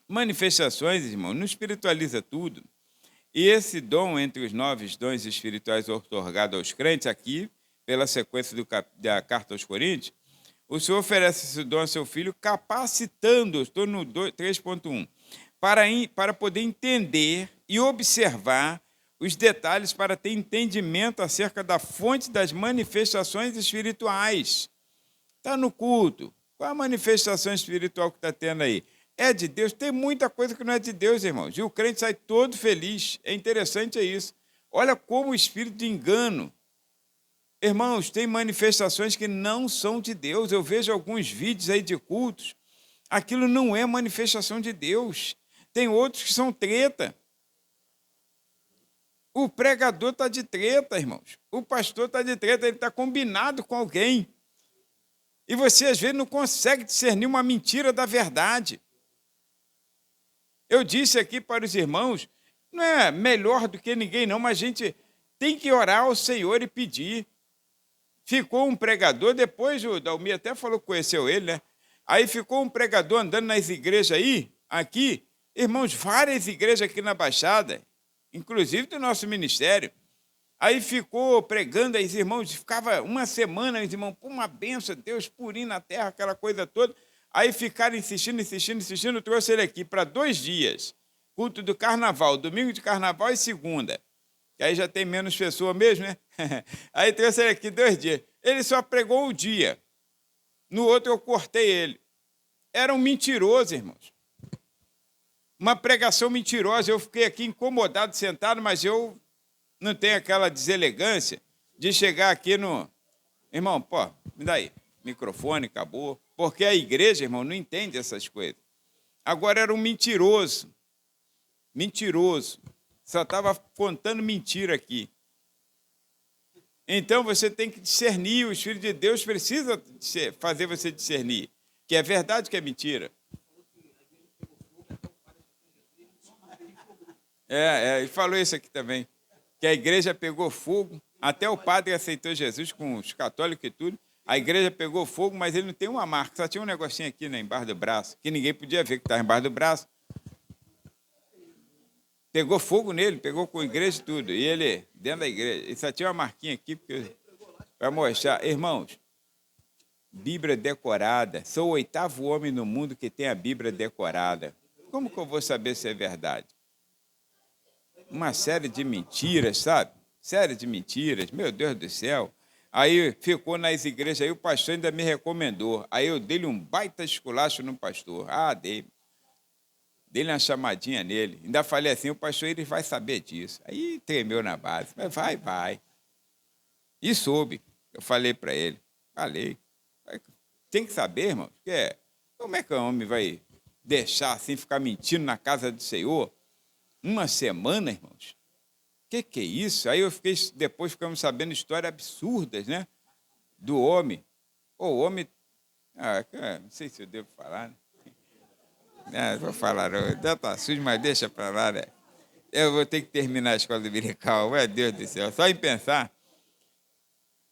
manifestações, irmão, não espiritualiza tudo. E esse dom entre os 9 dons espirituais outorgados aos crentes, aqui, pela sequência da carta aos Coríntios, o Senhor oferece esse dom a seu filho, capacitando, estou no 3.1, para poder entender e observar os detalhes, para ter entendimento acerca da fonte das manifestações espirituais. Está no culto. Qual é a manifestação espiritual que está tendo aí? É de Deus? Tem muita coisa que não é de Deus, irmãos. E o crente sai todo feliz. É interessante isso. Olha como o espírito de engano. Irmãos, tem manifestações que não são de Deus. Eu vejo alguns vídeos aí de cultos. Aquilo não é manifestação de Deus. Tem outros que são treta. O pregador está de treta, irmãos. O pastor está de treta, ele está combinado com alguém. E você, às vezes, não consegue discernir uma mentira da verdade. Eu disse aqui para os irmãos, não é melhor do que ninguém, não, mas a gente tem que orar ao Senhor e pedir. Ficou um pregador, depois o Dalmi até falou que conheceu ele, né? Aí ficou um pregador andando nas igrejas aí, aqui, irmãos, várias igrejas aqui na Baixada, inclusive do nosso ministério. Aí ficou pregando, aí os irmãos, ficava uma semana, os irmãos, uma benção, Deus purinho na terra, aquela coisa toda. Aí ficaram insistindo, trouxe ele aqui para 2 dias. Culto do carnaval, domingo de carnaval e segunda. Que aí já tem menos pessoa mesmo, né? Aí trouxe ele aqui 2 dias. Ele só pregou um dia. No outro eu cortei ele. Era um mentiroso, irmãos. Uma pregação mentirosa. Eu fiquei aqui incomodado, sentado, mas eu não tenho aquela deselegância de chegar aqui no... Irmão, me dá aí. Microfone, acabou. Porque a igreja, irmão, não entende essas coisas. Agora era um mentiroso. Mentiroso. Só estava contando mentira aqui. Então você tem que discernir. O Espírito de Deus precisa fazer você discernir que é verdade ou que é mentira. Ele falou isso aqui também. Que a igreja pegou fogo. Até o padre aceitou Jesus com os católicos e tudo. A igreja pegou fogo, mas ele não tem uma marca. Só tinha um negocinho aqui, né, embaixo do braço, que ninguém podia ver que estava embaixo do braço. Pegou fogo nele, pegou com a igreja e tudo. E ele, dentro da igreja, ele só tinha uma marquinha aqui para mostrar. Irmãos, Bíblia decorada. Sou o 8º homem no mundo que tem a Bíblia decorada. Como que eu vou saber se é verdade? Uma série de mentiras, sabe? série de mentiras, meu Deus do céu. Aí ficou nas igrejas, aí o pastor ainda me recomendou. Aí eu dei-lhe um baita esculacho no pastor. Dei-lhe uma chamadinha nele. Ainda falei assim, o pastor ele vai saber disso. Aí tremeu na base. Mas vai. E soube. Eu falei para ele. Falei. Tem que saber, irmão, porque como é que o homem vai deixar assim, ficar mentindo na casa do Senhor? Uma semana, irmãos? Que é isso? Aí depois ficamos sabendo histórias absurdas, né? Do homem. O homem... não sei se eu devo falar, né? Vou falar, já está sujo, mas deixa para lá, né? Eu vou ter que terminar a escola dominical, meu Deus do céu. Só em pensar.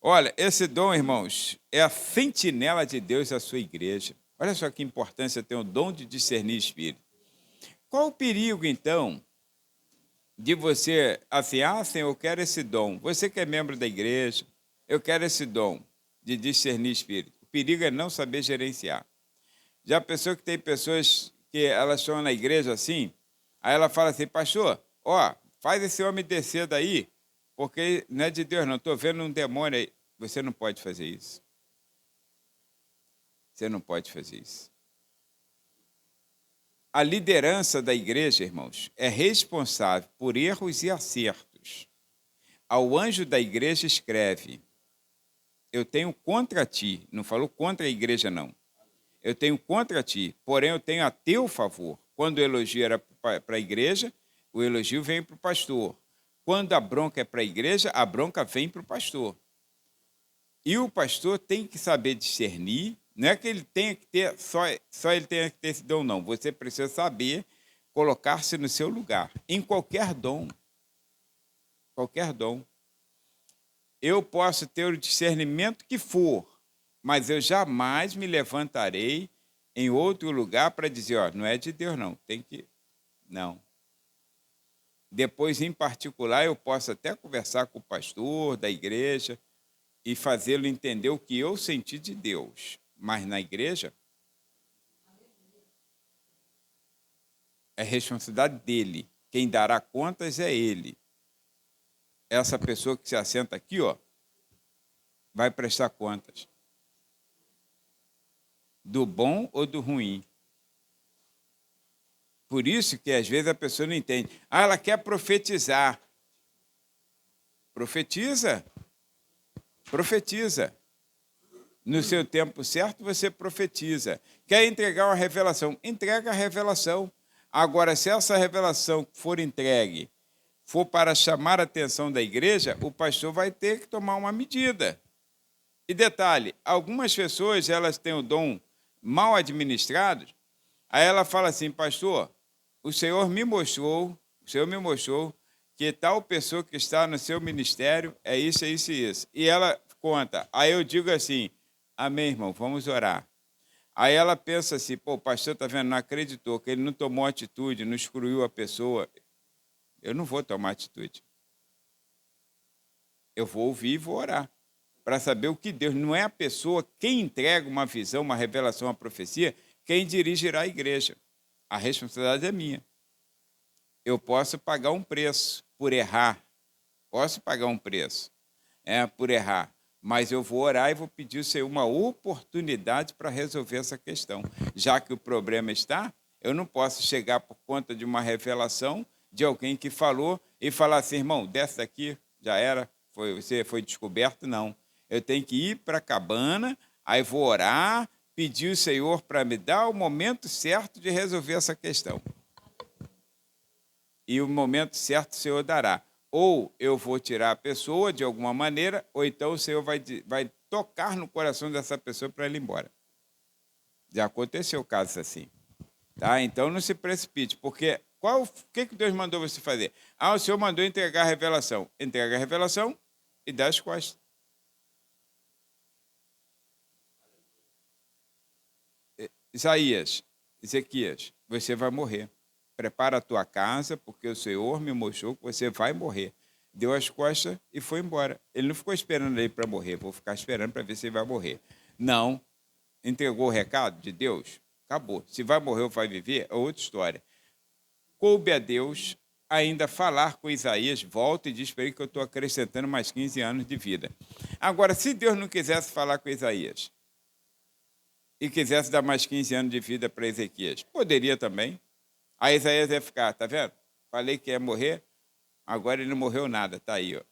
Olha, esse dom, irmãos, é a sentinela de Deus à sua igreja. Olha só que importância ter o dom de discernir espírito. Qual o perigo, então, de você, assim, Senhor, eu quero esse dom. Você que é membro da igreja, eu quero esse dom de discernir espírito. O perigo é não saber gerenciar. Já pensou que tem pessoas que elas estão na igreja assim, aí ela fala assim, pastor, faz esse homem descer daí, porque não é de Deus não, estou vendo um demônio aí. Você não pode fazer isso. Você não pode fazer isso. A liderança da igreja, irmãos, é responsável por erros e acertos. Ao anjo da igreja escreve, eu tenho contra ti, não falou contra a igreja não, eu tenho contra ti, porém eu tenho a teu favor. Quando o elogio era para a igreja, o elogio vem para o pastor. Quando a bronca é para a igreja, a bronca vem para o pastor. E o pastor tem que saber discernir, não é que ele tenha que ter, só ele tenha que ter esse dom, não. Você precisa saber colocar-se no seu lugar, em qualquer dom. Qualquer dom. Eu posso ter o discernimento que for, mas eu jamais me levantarei em outro lugar para dizer, não é de Deus, não. Tem que... Não. Depois, em particular, eu posso até conversar com o pastor da igreja e fazê-lo entender o que eu senti de Deus. Mas na igreja, é responsabilidade dele. Quem dará contas é ele. Essa pessoa que se assenta aqui, vai prestar contas. Do bom ou do ruim. Por isso que às vezes a pessoa não entende. Ela quer profetizar. Profetiza. Profetiza. No seu tempo certo, você profetiza. Quer entregar uma revelação? Entrega a revelação. Agora, se essa revelação for entregue, for para chamar a atenção da igreja, o pastor vai ter que tomar uma medida. E detalhe, algumas pessoas elas têm o dom mal administrado, aí ela fala assim, pastor, o Senhor me mostrou que tal pessoa que está no seu ministério é isso, é isso e isso. E ela conta. Aí eu digo assim, amém, irmão, vamos orar. Aí ela pensa assim, o pastor está vendo, não acreditou, que ele não tomou atitude, não excluiu a pessoa. Eu não vou tomar atitude. Eu vou ouvir e vou orar. Para saber o que Deus... Não é a pessoa quem entrega uma visão, uma revelação, uma profecia, quem dirigirá a igreja. A responsabilidade é minha. Eu posso pagar um preço por errar. Posso pagar um preço por errar. Mas eu vou orar e vou pedir ao Senhor uma oportunidade para resolver essa questão. Já que o problema está, eu não posso chegar por conta de uma revelação de alguém que falou e falar assim, irmão, desce daqui, já era, você foi descoberto, não. Eu tenho que ir para a cabana, aí vou orar, pedir ao Senhor para me dar o momento certo de resolver essa questão. E o momento certo o Senhor dará. Ou eu vou tirar a pessoa de alguma maneira, ou então o Senhor vai tocar no coração dessa pessoa para ela ir embora. Já aconteceu casos assim. Tá? Então não se precipite, porque o que Deus mandou você fazer? O Senhor mandou entregar a revelação. Entrega a revelação e dá as costas. Ezequias, você vai morrer. Prepara a tua casa, porque o Senhor me mostrou que você vai morrer. Deu as costas e foi embora. Ele não ficou esperando aí para morrer, vou ficar esperando para ver se ele vai morrer. Não. Entregou o recado de Deus, acabou. Se vai morrer ou vai viver, é outra história. Coube a Deus ainda falar com Isaías, volta e diz para ele que eu estou acrescentando mais 15 anos de vida. Agora, se Deus não quisesse falar com Isaías e quisesse dar mais 15 anos de vida para Ezequias, poderia também. Aí Isaías ia ficar, tá vendo? Falei que ia morrer, agora ele não morreu nada, tá aí, ó.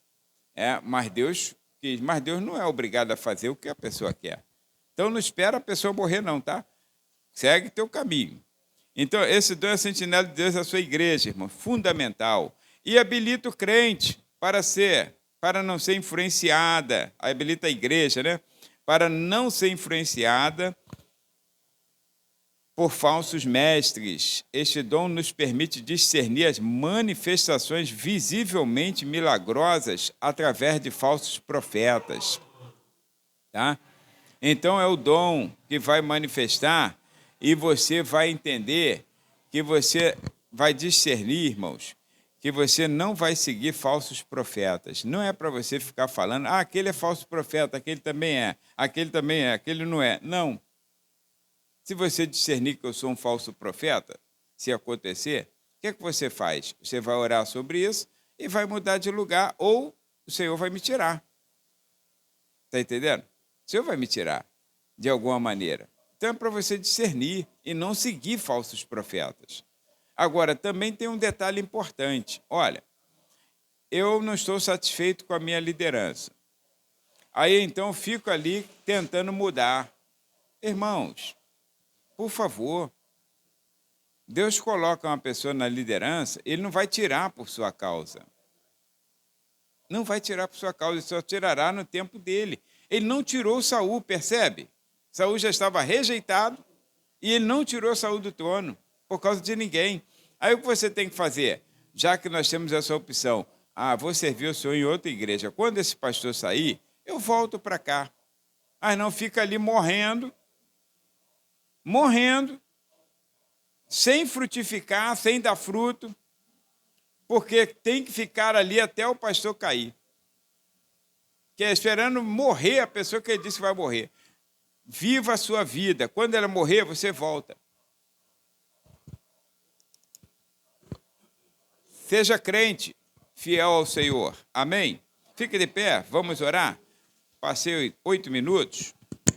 Mas Deus quis, mas Deus não é obrigado a fazer o que a pessoa quer. Então não espera a pessoa morrer não, tá? Segue teu caminho. Então, esse dom é a sentinela de Deus à sua igreja, irmão, fundamental. E habilita o crente para não ser influenciada, habilita a igreja, né? Para não ser influenciada por falsos mestres. Este dom nos permite discernir as manifestações visivelmente milagrosas através de falsos profetas. Tá? Então, é o dom que vai manifestar e você vai entender que você vai discernir, irmãos, que você não vai seguir falsos profetas. Não é para você ficar falando, aquele é falso profeta, aquele também é, aquele não é. Não. Se você discernir que eu sou um falso profeta, se acontecer, o que é que você faz? Você vai orar sobre isso e vai mudar de lugar, ou o Senhor vai me tirar. Está entendendo? O Senhor vai me tirar, de alguma maneira. Então é para você discernir e não seguir falsos profetas. Agora, também tem um detalhe importante. Olha, eu não estou satisfeito com a minha liderança. Aí, então, fico ali tentando mudar. Irmãos, por favor, Deus coloca uma pessoa na liderança, ele não vai tirar por sua causa. Não vai tirar por sua causa, ele só tirará no tempo dele. Ele não tirou Saul, percebe? Saul já estava rejeitado e ele não tirou Saul do trono por causa de ninguém. Aí o que você tem que fazer? Já que nós temos essa opção, vou servir o Senhor em outra igreja. Quando esse pastor sair, eu volto para cá. Mas não fica ali morrendo, sem frutificar, sem dar fruto, porque tem que ficar ali até o pastor cair. Que é esperando morrer a pessoa que ele disse que vai morrer. Viva a sua vida. Quando ela morrer, você volta. Seja crente, fiel ao Senhor. Amém? Fique de pé, vamos orar. Passei 8 minutos.